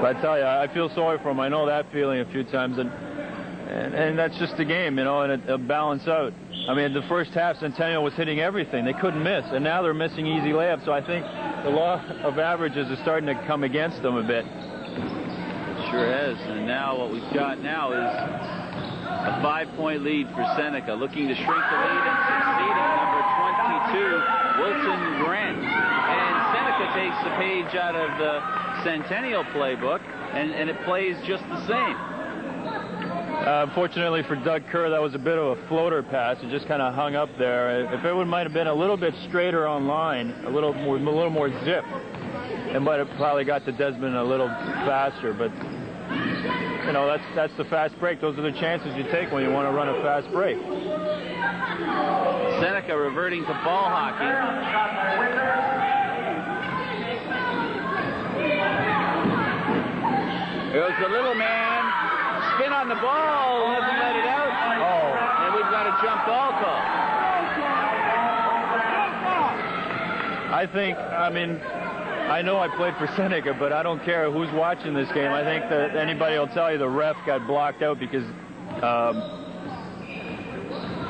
But I tell you, I feel sorry for him. I know that feeling a few times, and that's just the game, you know, and it'll balance out. I mean, the first half, Centennial was hitting everything. They couldn't miss, and now they're missing easy layups. So I think the law of averages is starting to come against them a bit. Sure has. And now what we've got now is a 5-point lead for Seneca, looking to shrink the lead and succeeding. Number 22, Wilson Grant. And Seneca takes the page out of the Centennial playbook, and it plays just the same. Unfortunately for Doug Kerr, that was a bit of a floater pass. It just kind of hung up there. If it might have been a little bit straighter on line, a little more zip, it might have probably got to Desmond a little faster. But you know, that's the fast break. Those are the chances you take when you want to run a fast break. Seneca reverting to ball hockey. Here goes the little man. Spin on the ball, doesn't let it out. Oh. And we've got a jump ball call. I mean, I know I played for Seneca, but I don't care who's watching this game. I think that anybody will tell you the ref got blocked out because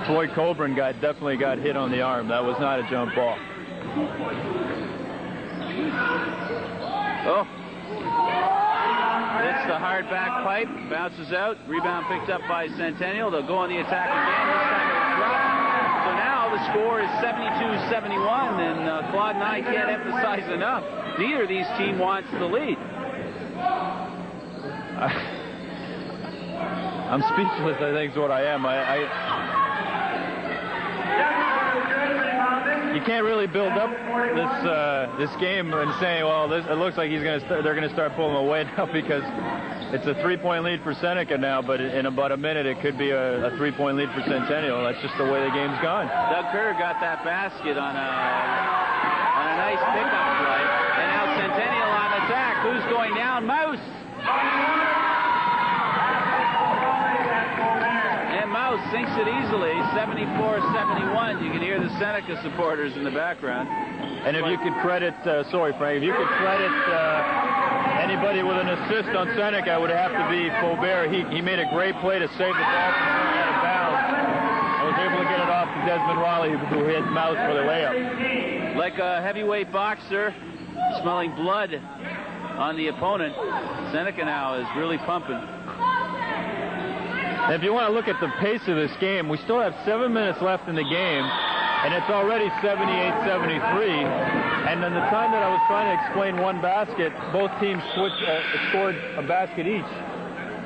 Floyd Colburn definitely got hit on the arm. That was not a jump ball. Oh. Hits the hard back pipe, bounces out, rebound picked up by Centennial. They'll go on the attack again. This time it's dropped. So now the score is 72-71, and Claude and I can't emphasize enough. Neither of these teams wants the lead. I'm speechless, I think is what I am. you can't really build up this game and say, well, it looks like they're going to start pulling away now, because it's a 3-point lead for Seneca now, but in about a minute it could be a 3-point lead for Centennial. That's just the way the game's gone. Doug Kerr got that basket on a nice pickup play, and now Centennial on attack. Who's going down? Mouse. And Mouse sinks it easily, 74-71. You can hear the Seneca supporters in the background. And if you could credit, sorry Frank, if you could credit anybody with an assist on Seneca, it would have to be Faubert. He made a great play to save the ball from going out of bounds. I was able to get it off to Desmond Riley, who hit Mouse for the layup. Like a heavyweight boxer, smelling blood on the opponent, Seneca now is really pumping. And if you want to look at the pace of this game, we still have 7 minutes left in the game, and it's already 78-73. And in the time that I was trying to explain one basket, both teams scored a basket each.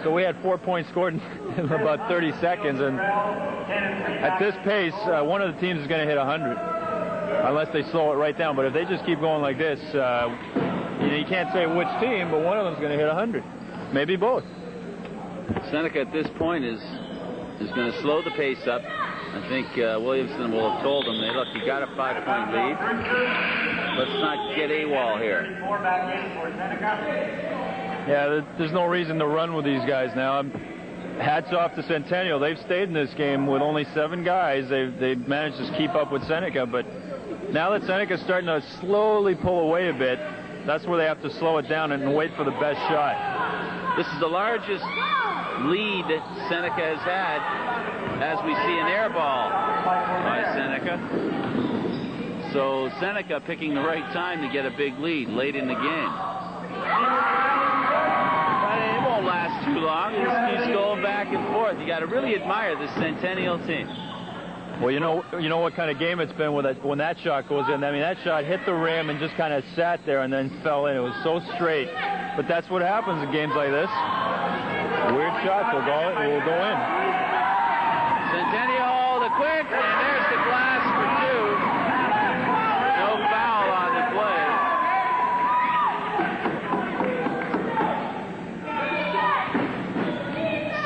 So we had 4 points scored in about 30 seconds. And at this pace, one of the teams is going to hit 100, unless they slow it right down. But if they just keep going like this, you can't say which team, but one of them is going to hit 100. Maybe both. Seneca at this point is going to slow the pace up. I think Williamson will have told him, hey, look, you got a 5-point lead. Let's not get AWOL here. Yeah, there's no reason to run with these guys now. Hats off to Centennial. They've stayed in this game with only 7 guys. They've managed to keep up with Seneca, but now that Seneca's starting to slowly pull away a bit, that's where they have to slow it down and wait for the best shot. This is the largest lead Seneca has had, as we see an air ball by Seneca. So Seneca picking the right time to get a big lead late in the game. But it won't last too long. It just keeps going back and forth. You got to really admire the Centennial team. Well, you know what kind of game it's been when that shot goes in. I mean, that shot hit the rim and just kind of sat there and then fell in. It was so straight. But that's what happens in games like this. Weird shots will go in. Centennial, the quick, and there's the glass for 2. No foul on the play.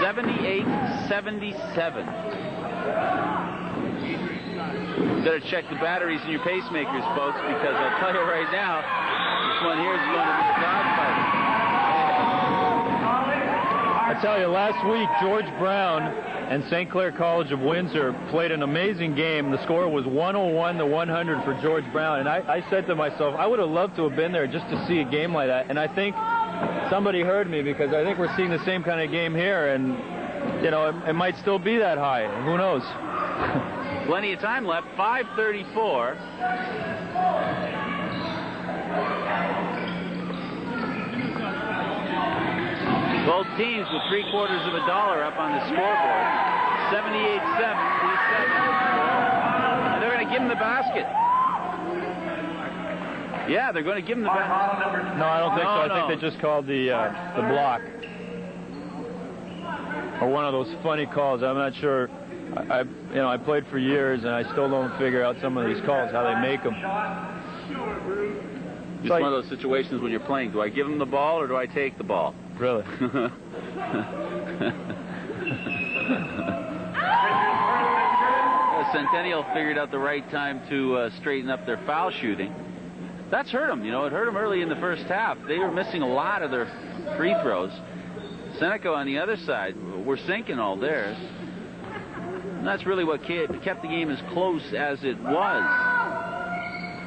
78-77. Better check the batteries in your pacemakers, folks, because I'll tell you right now, this one here is going to be a dogfight. I tell you, last week, George Brown and St. Clair College of Windsor played an amazing game. The score was 101-100 for George Brown. And I said to myself, I would have loved to have been there just to see a game like that. And I think somebody heard me, because I think we're seeing the same kind of game here. And, it might still be that high. Who knows? Plenty of time left. 5:34. Both teams with $0.75 up on the scoreboard. 78-77. And they're going to give him the basket. Yeah, they're going to give him the basket. No, I don't think so. I think they just called the block. Or one of those funny calls. I'm not sure. I played for years, and I still don't figure out some of these calls, how they make them. It's one of those situations when you're playing. Do I give him the ball or do I take the ball? Really? Centennial figured out the right time to straighten up their foul shooting. That's hurt them. It hurt them early in the first half. They were missing a lot of their free throws. Seneca on the other side were sinking all theirs. And that's really what kept the game as close as it was.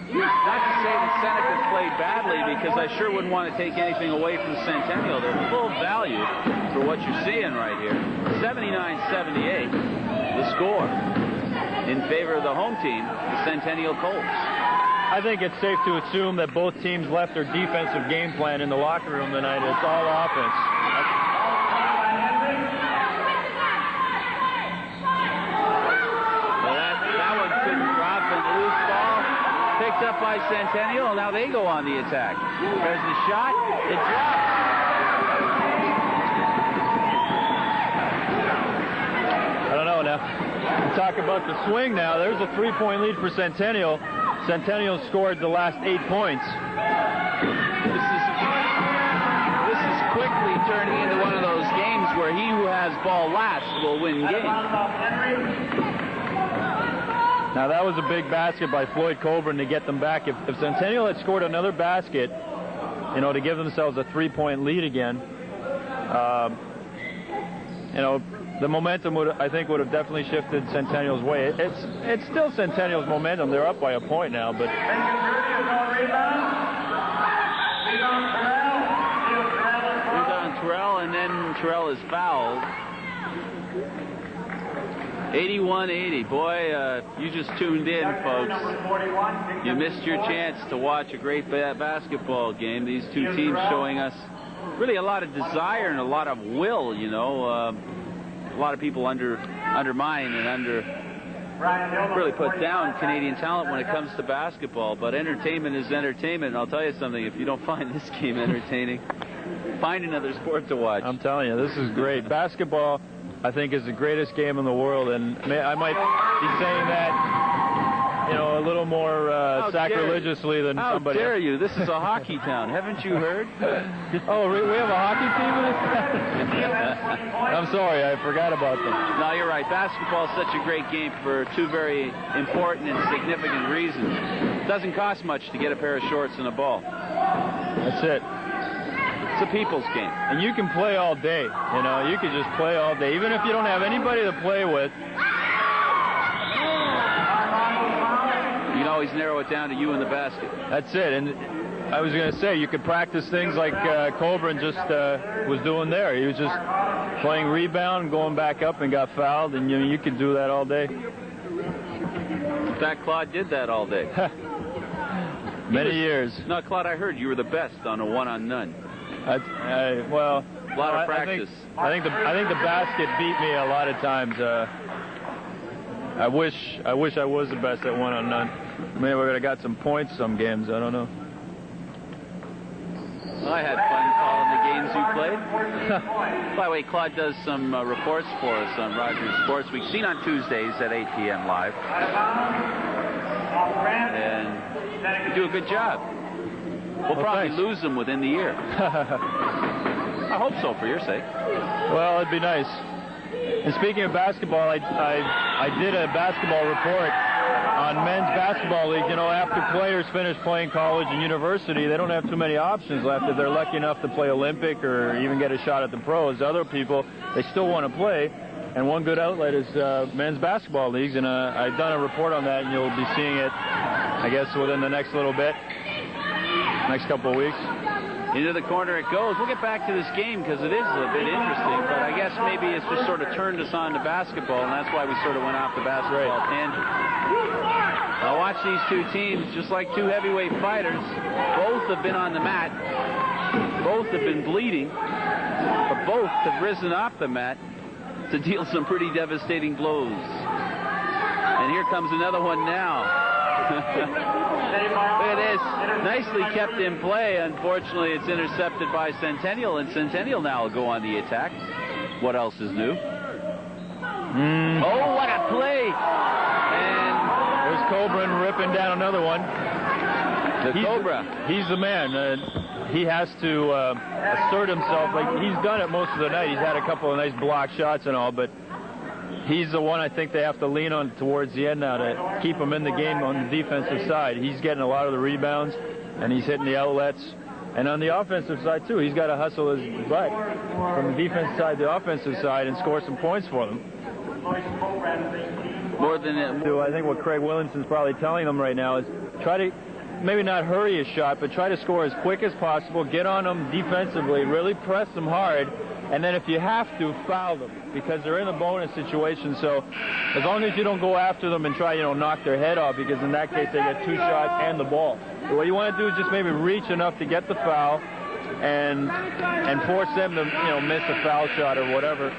Not to say that Seneca played badly, because I sure wouldn't want to take anything away from Centennial. They're full value for what you're seeing right here. 79-78, the score in favor of the home team, the Centennial Colts. I think it's safe to assume that both teams left their defensive game plan in the locker room tonight. It's all offense. That one couldn't drop, and the loose ball picked up by Centennial. Now they go on the attack. There's the shot. It drops. I don't know now. Talk about the swing now. There's a 3-point lead for Centennial. Centennial scored the last 8 points. This is quickly turning into one of those games where he who has ball last will win game. Now that was a big basket by Floyd Coburn to get them back. If Centennial had scored another basket, you know, to give themselves a 3-point lead again, you know, the momentum I think would have definitely shifted Centennial's way. It's still Centennial's momentum. They're up by a point now, but. Rebound Terrell, and then Terrell is fouled. 81-80. Boy, you just tuned in, folks. You missed your chance to watch a great basketball game. These two teams showing us really a lot of desire and a lot of will, you know. A lot of people undermine and really put down Canadian talent when it comes to basketball. But entertainment is entertainment. And I'll tell you something, if you don't find this game entertaining, find another sport to watch. I'm telling you, this is great. Basketball, I think, is the greatest game in the world, and I might be saying that, you know, a little more sacrilegiously than somebody. How dare you? This is a hockey town. Haven't you heard? Oh, we have a hockey team in this town? I'm sorry, I forgot about them. No, you're right. Basketball is such a great game for two very important and significant reasons. It doesn't cost much to get a pair of shorts and a ball. That's it. It's a people's game. And you can play all day, you know. You can just play all day. Even if you don't have anybody to play with. You can always narrow it down to you in the basket. That's it. And I was going to say, you could practice things like Coburn just was doing there. He was just playing rebound, going back up and got fouled, and you could do that all day. In fact, Claude did that all day. Many years. No, Claude, I heard you were the best on a one-on-none. Well, a lot of practice. I think the basket beat me a lot of times. I wish I was the best at one-on-none. Maybe we would have got some points some games. I don't know. Well, I had fun calling the games you played. By the way, Claude does some reports for us on Rogers Sports Week, seen on Tuesdays at 8 p.m. live. And you do a good job. We'll probably lose them within the year. I hope so, for your sake. Well, it'd be nice. And speaking of basketball, I did a basketball report on men's basketball league. You know, after players finish playing college and university, they don't have too many options left. If they're lucky enough to play Olympic or even get a shot at the pros, other people, they still want to play. And one good outlet is men's basketball leagues. And I've done a report on that, and you'll be seeing it, I guess, within the next little bit. Next couple of weeks. Into the corner it goes. We'll get back to this game because it is a bit interesting, but I guess maybe it's just sort of turned us on to basketball, and that's why we sort of went off the basketball tangent. Now watch these two teams, just like two heavyweight fighters. Both have been on the mat. Both have been bleeding, but both have risen off the mat to deal some pretty devastating blows. And here comes another one now. Look at this. Nicely kept in play. Unfortunately, it's intercepted by Centennial, and Centennial now will go on the attack. What else is new? Oh, what a play! And there's Coburn ripping down another one. Cobra. He's the man. He has to assert himself. Like he's done it most of the night. He's had a couple of nice block shots and all, but he's the one I think they have to lean on towards the end now to keep him in the game on the defensive side. He's getting a lot of the rebounds, and he's hitting the outlets. And on the offensive side, too, he's got to hustle his butt from the defensive side to the offensive side and score some points for them. More than it. I think what Craig Williamson's probably telling them right now is try to maybe not hurry a shot, but try to score as quick as possible, get on them defensively, really press them hard, and then if you have to, foul them, because they're in a bonus situation. So as long as you don't go after them and try, knock their head off, because in that case they get two shots and the ball. What you want to do is just maybe reach enough to get the foul and force them to, miss a foul shot or whatever.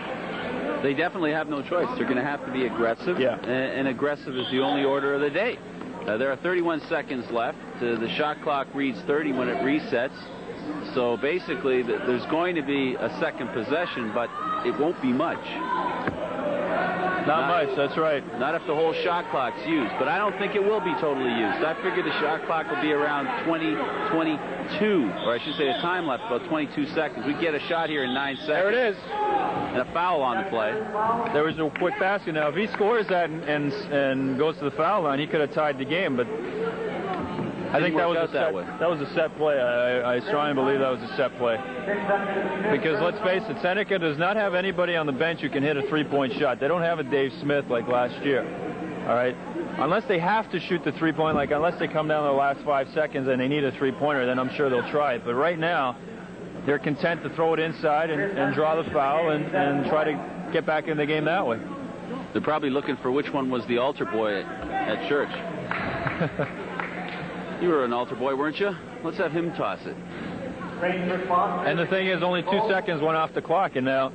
They definitely have no choice. They're going to have to be aggressive, yeah. And aggressive is the only order of the day. There are 31 seconds left. The shot clock reads 30 when it resets. So basically, there's going to be a second possession, but it won't be much. Not much, that's right. Not if the whole shot clock's used, but I don't think it will be totally used. I figure the shot clock will be around 22, or I should say a time left, about 22 seconds. We get a shot here in 9 seconds. There it is. And a foul on the play. There was a quick basket. Now, if he scores that and goes to the foul line, he could have tied the game, but I think that was a set play. I strongly believe that was a set play. Because let's face it, Seneca does not have anybody on the bench who can hit a three-point shot. They don't have a Dave Smith like last year. All right? Unless they have to shoot the three-point, like unless they come down to the last 5 seconds and they need a three-pointer, then I'm sure they'll try it. But right now, they're content to throw it inside and draw the foul and try to get back in the game that way. They're probably looking for which one was the altar boy at church. You were an altar boy, weren't you? Let's have him toss it. And the thing is, only 2 seconds went off the clock, and now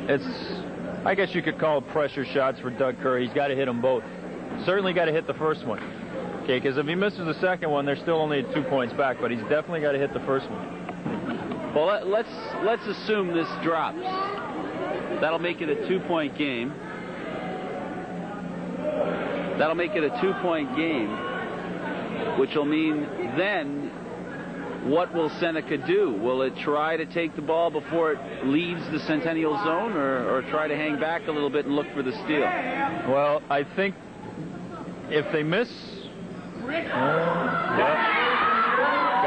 it's, I guess you could call it pressure shots for Doug Curry. He's got to hit them both. Certainly got to hit the first one. Okay, because if he misses the second one, they're still only 2 points back, but he's definitely got to hit the first one. Well, let's assume this drops. That'll make it a 2-point game. That'll make it a 2-point game, which will mean then what will Seneca do? Will it try to take the ball before it leaves the Centennial zone, or try to hang back a little bit and look for the steal? Well, I think if they miss, got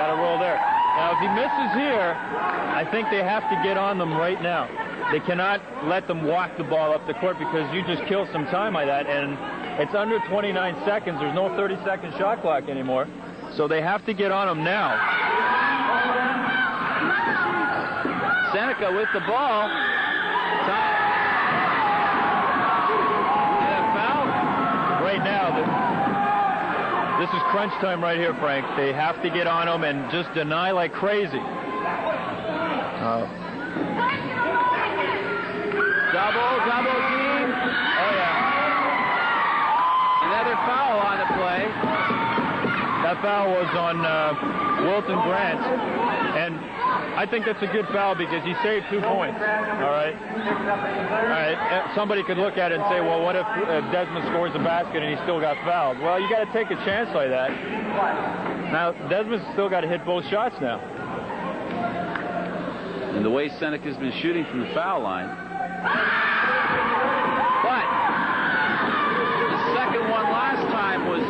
to roll there. Now, if he misses here, I think they have to get on them right now. They cannot let them walk the ball up the court because you just kill some time by that, and it's under 29 seconds. There's no 30-second shot clock anymore, so they have to get on them now. Seneca with the ball. Right now, this is crunch time right here, Frank. They have to get on them and just deny like crazy. Double team. Oh, yeah. Another foul on the play. That foul was on Wilton Grant, and I think that's a good foul because he saved 2 points. All right. Somebody could look at it and say, well, what if Desmond scores a basket and he still got fouled? Well, you got to take a chance like that. Now, Desmond's still got to hit both shots now. And the way Seneca's been shooting from the foul line. But the second one last time was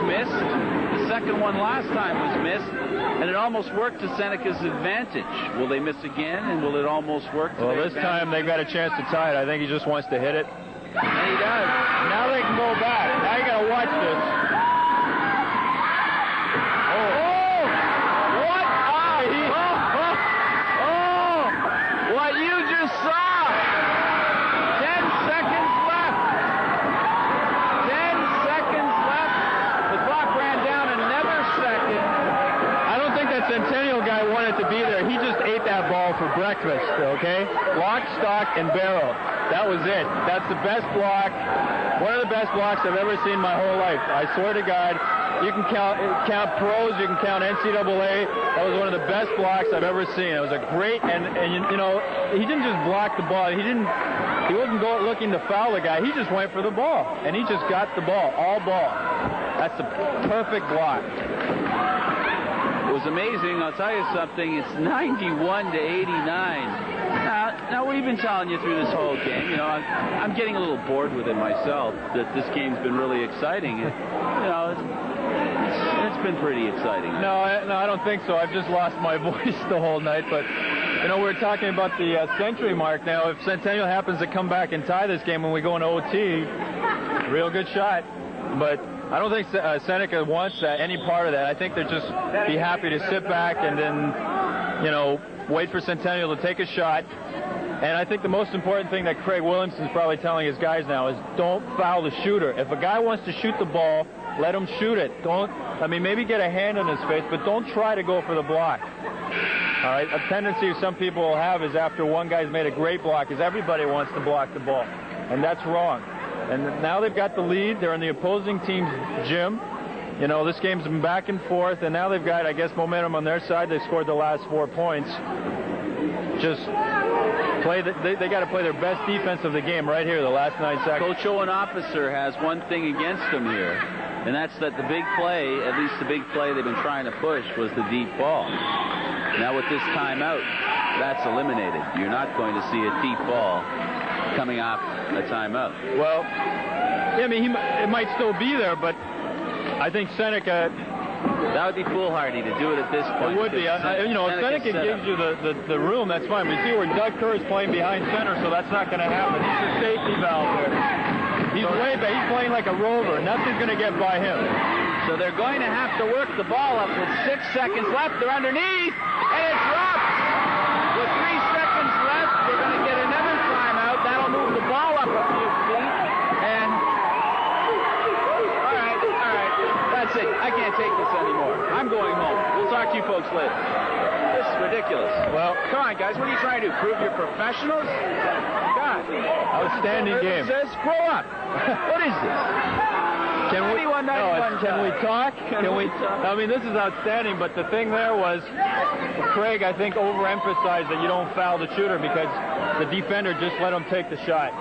missed. And it almost worked to Seneca's advantage. Will they miss again, and will it almost work to their this advantage? time they've got a chance to tie it. I think he just wants to hit it. And he does. Now they can go back. Now you got to watch this. What you just saw! 10 seconds left. 10 seconds left. The clock ran down another second. I don't think that Centennial guy wanted to be there. He just ate that ball for breakfast, okay? Lock, stock, and barrel. That was it. That's the best block. One of the best blocks I've ever seen in my whole life. I swear to God. You can count pros, you can count NCAA. That was one of the best blocks I've ever seen. It was a great, and you know, he didn't just block the ball. He wasn't looking to foul the guy. He just went for the ball, and he just got the ball, all ball. That's the perfect block. It was amazing. I'll tell you something. It's 91-89. Now we've been telling you through this whole game. You know, I'm getting a little bored with it myself. That this game's been really exciting. You know. It's been pretty exciting. No, I don't think so. I've just lost my voice the whole night. But, you know, we're talking about the century mark now. If Centennial happens to come back and tie this game when we go into OT, real good shot. But I don't think Seneca wants any part of that. I think they'll just be happy to sit back and then, you know, wait for Centennial to take a shot. And I think the most important thing that Craig Williamson's probably telling his guys now is don't foul the shooter. If a guy wants to shoot the ball, let him shoot it. Maybe get a hand in his face, but don't try to go for the block. All right? A tendency some people will have is after one guy's made a great block is everybody wants to block the ball. And that's wrong. And now they've got the lead. They're in the opposing team's gym. You know, this game's been back and forth, and now they've got, I guess, momentum on their side. They scored the last 4 points. Just they got to play their best defense of the game right here, the last 9 seconds. Coach Owen Officer has one thing against him here, and that's that the big play, at least the big play they've been trying to push, was the deep ball. Now with this timeout, that's eliminated. You're not going to see a deep ball coming off a timeout. Well, I mean, it might still be there, but I think Seneca... That would be foolhardy to do it at this point. It would be. You know, if Seneca gives you the room, that's fine. We see where Doug Kerr is playing behind center, so that's not going to happen. He's the safety valve there. He's way back. He's playing like a rover. Nothing's going to get by him. So they're going to have to work the ball up with 6 seconds left. They're underneath, and it's dropped. With 3 seconds left, they're going to get another timeout. That'll move the ball up a few feet. And all right. That's it. I can't take this anymore. I'm going home. We'll talk to you folks later. This is ridiculous. Well, come on, guys. What are you trying to do? Prove you're professionals? God. Outstanding game. Says, grow up. What is this? Can we talk? I mean, this is outstanding, but the thing there was Craig, I think, overemphasized that you don't foul the shooter because the defender just let him take the shot.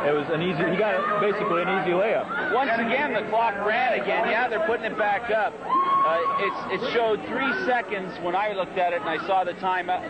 It was an easy, he got basically an easy layup. Once again, the clock ran again. Yeah, they're putting it back up. It showed 3 seconds when I looked at it, and I saw the timeout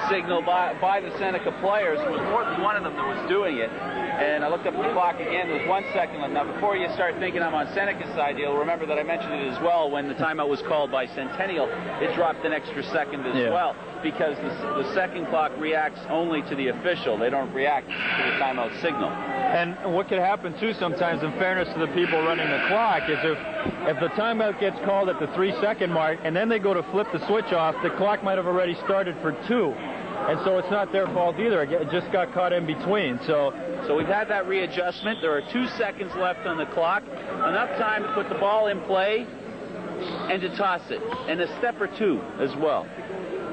signal by the Seneca players. It was more than one of them that was doing it. And I looked up at the clock again. There was 1 second left. Now, before you start thinking I'm on Seneca's side, you'll remember that I mentioned it as well. When the timeout was called by Centennial, it dropped an extra second as well because the second clock reacts only to the official. They don't react to the timeout signal. And what could happen, too, sometimes, in fairness to the people running the clock, is if the timeout gets called at the 3-second mark and then they go to flip the switch off, the clock might have already started for 2. And so it's not their fault either. It just got caught in between. So we've had that readjustment. There are 2 seconds left on the clock. Enough time to put the ball in play and to toss it. And a step or 2 as well.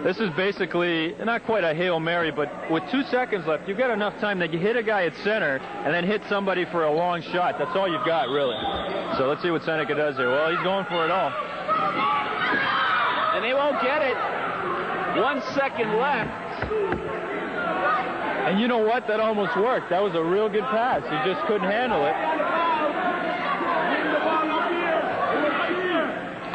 This is basically not quite a Hail Mary, but with 2 seconds left, you've got enough time that you hit a guy at center and then hit somebody for a long shot. That's all you've got, really. So let's see what Seneca does here. Well, he's going for it all. And they won't get it. 1 second left. And you know what? That almost worked. That was a real good pass. He just couldn't handle it.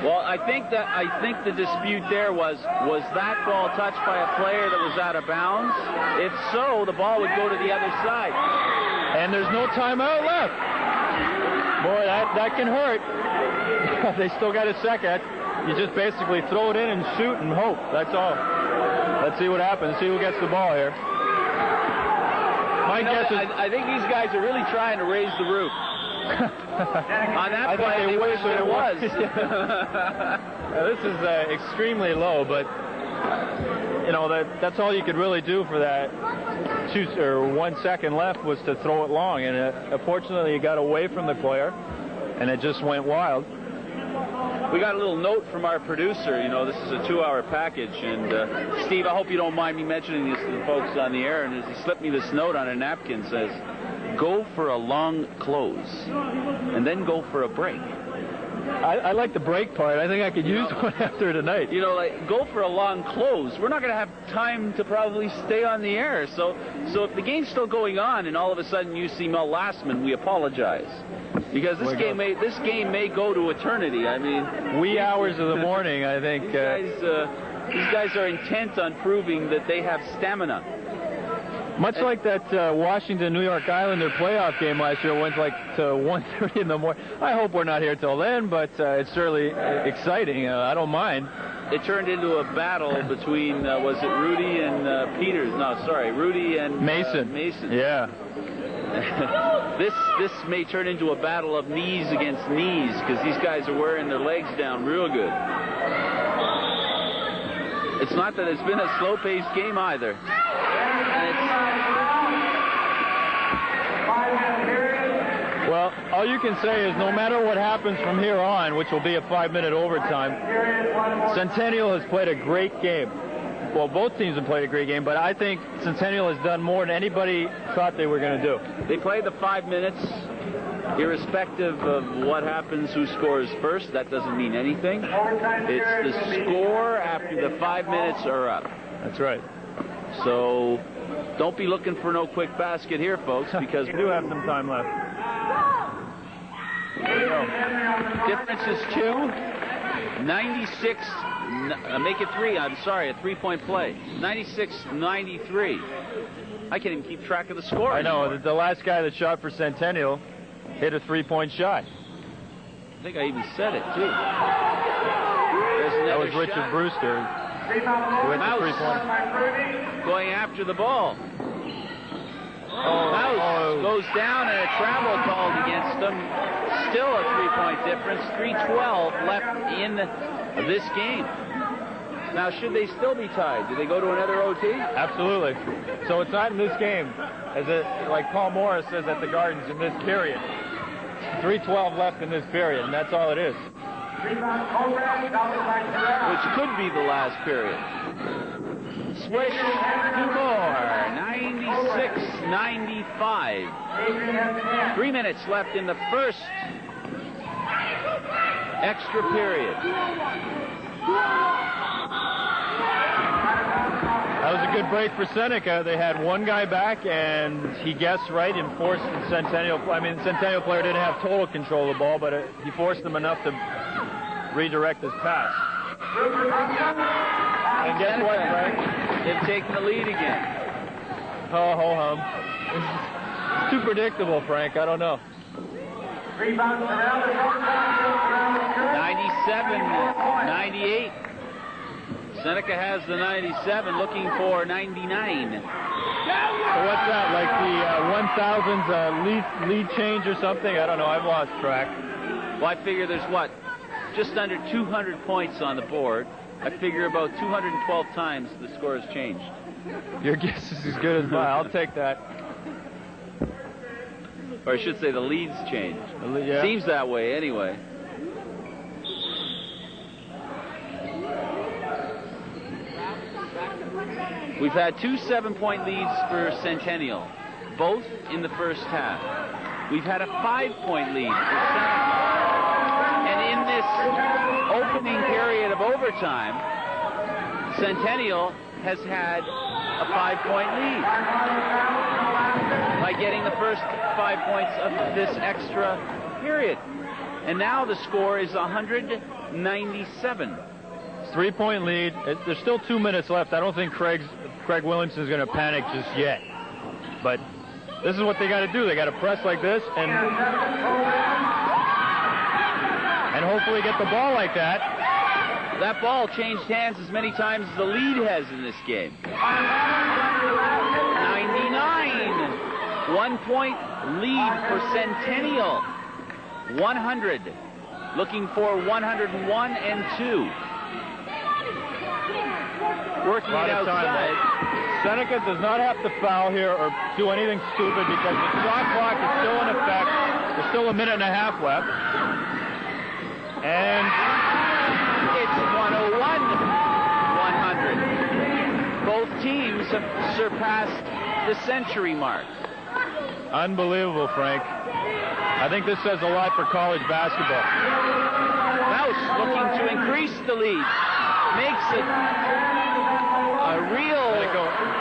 Well, I think the dispute there was that ball touched by a player that was out of bounds? If so, the ball would go to the other side. And there's no timeout left. Boy, that can hurt. They still got a second. You just basically throw it in and shoot and hope. That's all. Let's see what happens. See who gets the ball here. My guess is... I think these guys are really trying to raise the roof. On that play, they wish that it was. This is extremely low, but you know that's all you could really do for that 1 second left was to throw it long, and unfortunately you got away from the player, and it just went wild. We got a little note from our producer. You know, this is a 2-hour package, and Steve, I hope you don't mind me mentioning this to the folks on the air. And as he slipped me this note on a napkin, says, "Go for a long close, and then go for a break." I like the break part. I think I could use one after tonight. You know, like, go for a long close. We're not going to have time to probably stay on the air. So if the game's still going on, and all of a sudden you see Mel Lastman, we apologize. Because this game may go to eternity. I mean, wee hours of the morning, I think. These guys are intent on proving that they have stamina. Much like that Washington-New York Islander playoff game last year, went like to 1:30 in the morning. I hope we're not here till then, but it's certainly exciting. I don't mind. It turned into a battle between was it Rudy and Peters? No, sorry, Rudy and Mason. Mason. Yeah. This may turn into a battle of knees against knees because these guys are wearing their legs down real good. It's not that it's been a slow-paced game either. Well, all you can say is no matter what happens from here on, which will be a 5-minute overtime, Centennial has played a great game. Well, both teams have played a great game, but I think Centennial has done more than anybody thought they were going to do. They played the 5 minutes, irrespective of what happens, who scores first. That doesn't mean anything. It's the score after the 5 minutes are up. That's right. So don't be looking for no quick basket here, folks, because we do have some time left. There we go. Difference is 2. 96, make it 3. I'm sorry, a 3-point play. 96-93. I can't even keep track of the score. I know. anymore. The last guy that shot for Centennial hit a 3-point shot. I think I even said it, too. That was Richard shot. Brewster. Who hit the 3-point. Going after the ball. Oh, Mouse goes down and a travel called against him. Still a 3-point difference. 3:12 left in this game. Now, should they still be tied? Do they go to another OT? Absolutely. So it's not in this game, like Paul Morris says at the Gardens, in this period. 3:12 left in this period, and that's all it is. Which could be the last period. Swish, 2 more. 96-95. 3 minutes left in the first extra period. That was a good break for Seneca. They had one guy back, and he guessed right and forced the Centennial. I mean, the Centennial player didn't have total control of the ball, but he forced them enough to redirect his pass. And guess what, Frank? They've taken the lead again. Oh, ho hum. It's too predictable, Frank. I don't know. 97-98. Seneca has the 97, looking for 99. So what's that, like the 1,000th lead change or something? I don't know. I've lost track. Well, I figure there's what? Just under 200 points on the board. I figure about 212 times the score has changed. Your guess is as good as mine. I'll take that. Or I should say the leads changed. Yeah. Seems that way anyway. We've had 2 7-point leads for Centennial, both in the first half. We've had a 5-point lead for Seneca. And in this opening period of overtime, Centennial has had a 5-point lead by getting the first 5 points of this extra period. And now the score is 197. 3-point lead. There's still 2 minutes left. I don't think Craig Williamson's going to panic just yet. But this is what they got to do. They got to press like this and hopefully get the ball like that. That ball changed hands as many times as the lead has in this game. 99. 1-point lead for Centennial. 100. Looking for 101 and 2. Working it outside. Seneca does not have to foul here or do anything stupid because the shot clock is still in effect. There's still a minute and a half left. And it's 101-100. Both teams have surpassed the century mark. Unbelievable, Frank. I think this says a lot for college basketball. Mouse looking to increase the lead. Makes it a real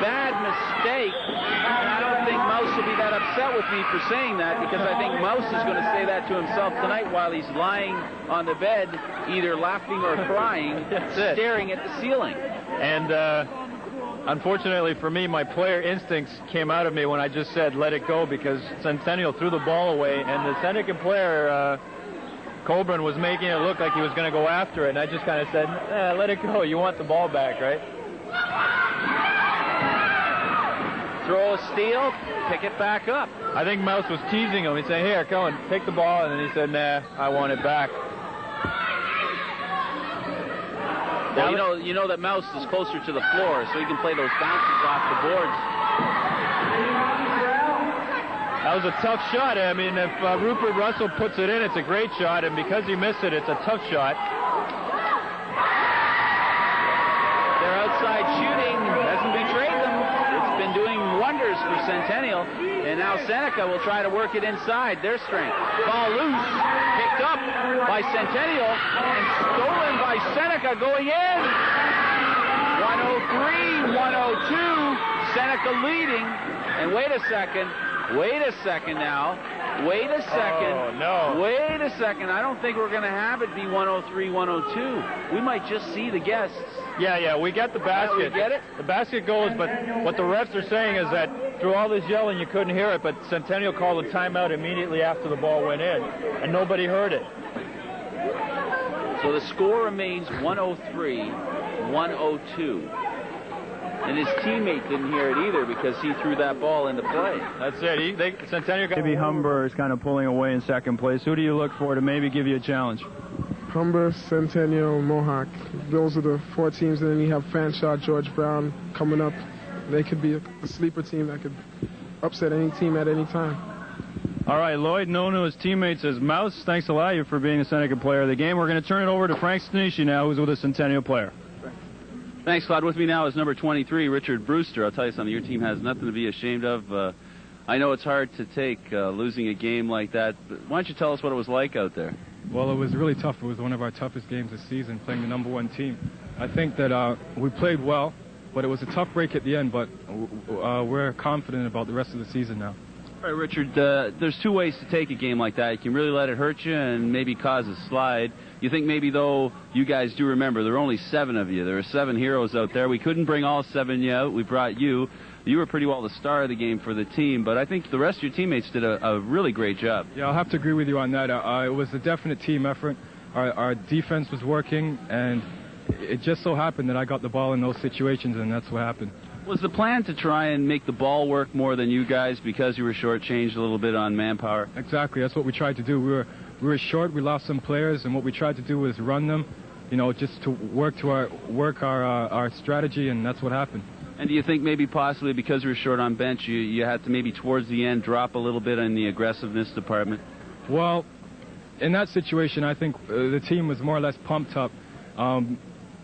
bad mistake. I don't think Mouse will be that upset with me for saying that, because I think Mouse is going to say that to himself tonight while he's lying on the bed, either laughing or crying, staring at the ceiling. And unfortunately for me, my player instincts came out of me when I just said let it go, because Centennial threw the ball away, and the Seneca player, Colburn, was making it look like he was going to go after it, and I just kind of said, let it go. You want the ball back, right? Throw a steal, pick it back up. I think Mouse was teasing him. He said, here, come on, take the ball, and then he said, nah, I want it back. Well, you know that Mouse is closer to the floor, so he can play those bounces off the boards. That was a tough shot. I mean, if Rupert Russell puts it in, it's a great shot, and because he missed it, it's a tough shot. Their outside shooting hasn't betrayed them. It's been doing wonders for Centennial, and now Seneca will try to work it inside, their strength. Ball loose, picked up by Centennial, and stolen by Seneca, going in. 103-102. Seneca leading. And wait a second. Wait a second now. Wait a second. Oh, no. Wait a second. I don't think we're going to have it be 103, 102. We might just see the guests. Yeah, we get the basket. We get it? The basket goes, but what the refs are saying is that through all this yelling, you couldn't hear it, but Centennial called a timeout immediately after the ball went in, and nobody heard it. So the score remains 103, 102. And his teammate didn't hear it either because he threw that ball into play. That's it. Centennial got maybe Humber is kind of pulling away in second place. Who do you look for to maybe give you a challenge? Humber, Centennial, Mohawk. Those are the 4 teams. And then you have Fanshawe, George Brown coming up. They could be a sleeper team that could upset any team at any time. All right, Lloyd, known to his teammates as Mouse, thanks a lot for being the Seneca player of the game. We're going to turn it over to Frank Stanishi now, who's with a Centennial player. Thanks, Claude. With me now is number 23, Richard Brewster. I'll tell you something, your team has nothing to be ashamed of. I know it's hard to take losing a game like that, but why don't you tell us what it was like out there? Well, it was really tough. It was one of our toughest games this season, playing the #1 team. I think that we played well, but it was a tough break at the end, but we're confident about the rest of the season now. All right, Richard, there's 2 ways to take a game like that. You can really let it hurt you and maybe cause a slide. You think maybe, though, you guys do remember, there are only 7 of you. There are 7 heroes out there. We couldn't bring all 7 of you out. We brought you. You were pretty well the star of the game for the team, but I think the rest of your teammates did a really great job. Yeah, I'll have to agree with you on that. It was a definite team effort. Our defense was working, and it just so happened that I got the ball in those situations, and that's what happened. Was the plan to try and make the ball work more than you guys because you were shortchanged a little bit on manpower? Exactly. That's what we tried to do. We were short. We lost some players, and what we tried to do was run them, just to work our strategy, and that's what happened. And do you think maybe possibly because we were short on bench, you had to maybe towards the end drop a little bit in the aggressiveness department? Well, in that situation, I think the team was more or less pumped up.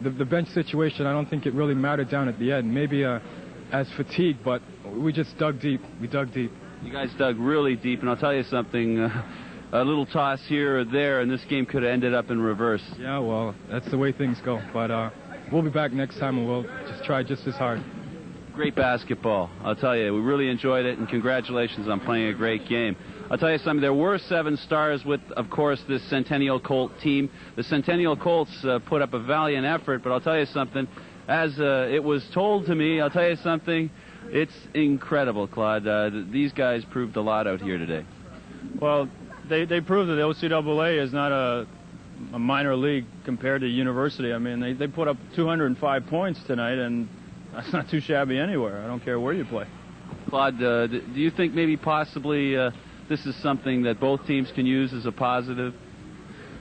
The bench situation, I don't think it really mattered down at the end. Maybe as fatigue, but we just dug deep. We dug deep. You guys dug really deep, and I'll tell you something. A little toss here or there, and this game could have ended up in reverse. Yeah, well, that's the way things go. But we'll be back next time, and we'll just try just as hard. Great basketball. I'll tell you, we really enjoyed it, and congratulations on playing a great game. I'll tell you something, there were 7 stars with, of course, this Centennial Colt team. The Centennial Colts put up a valiant effort, but I'll tell you something, as it was told to me, I'll tell you something, it's incredible, Claude. These guys proved a lot out here today. Well, they proved that the OCAA is not a minor league compared to university. I mean, they put up 205 points tonight, and that's not too shabby anywhere. I don't care where you play. Claude, do you think maybe possibly this is something that both teams can use as a positive?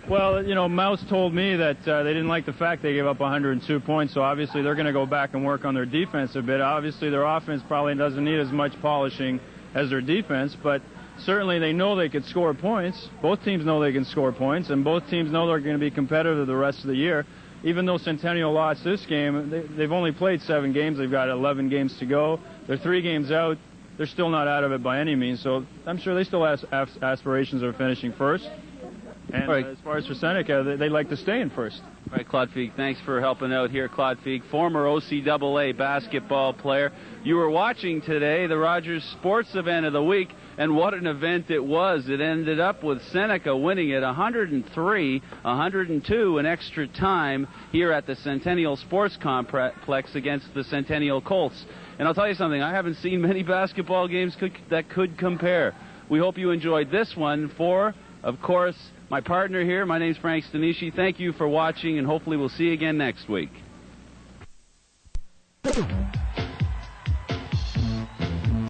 Well, Mouse told me that they didn't like the fact they gave up 102 points, so obviously they're going to go back and work on their defense a bit. Obviously their offense probably doesn't need as much polishing as their defense, but certainly they know they could score points. Both teams know they can score points, and both teams know they're going to be competitive the rest of the year. Even though Centennial lost this game, they've only played 7 games. They've got 11 games to go. They're 3 games out. They're still not out of it by any means, so I'm sure they still have aspirations of finishing first. And right. As far as for Seneca, they'd like to stay in first. All right, Claude Feig, thanks for helping out here. Claude Feig, former OCAA basketball player. You were watching today the Rogers Sports Event of the Week, and what an event it was. It ended up with Seneca winning it 103-102 in extra time here at the Centennial Sports Complex against the Centennial Colts. And I'll tell you something, I haven't seen many basketball games that could compare. We hope you enjoyed this one. For, of course, my partner here, my name's Frank Stanishi. Thank you for watching, and hopefully we'll see you again next week.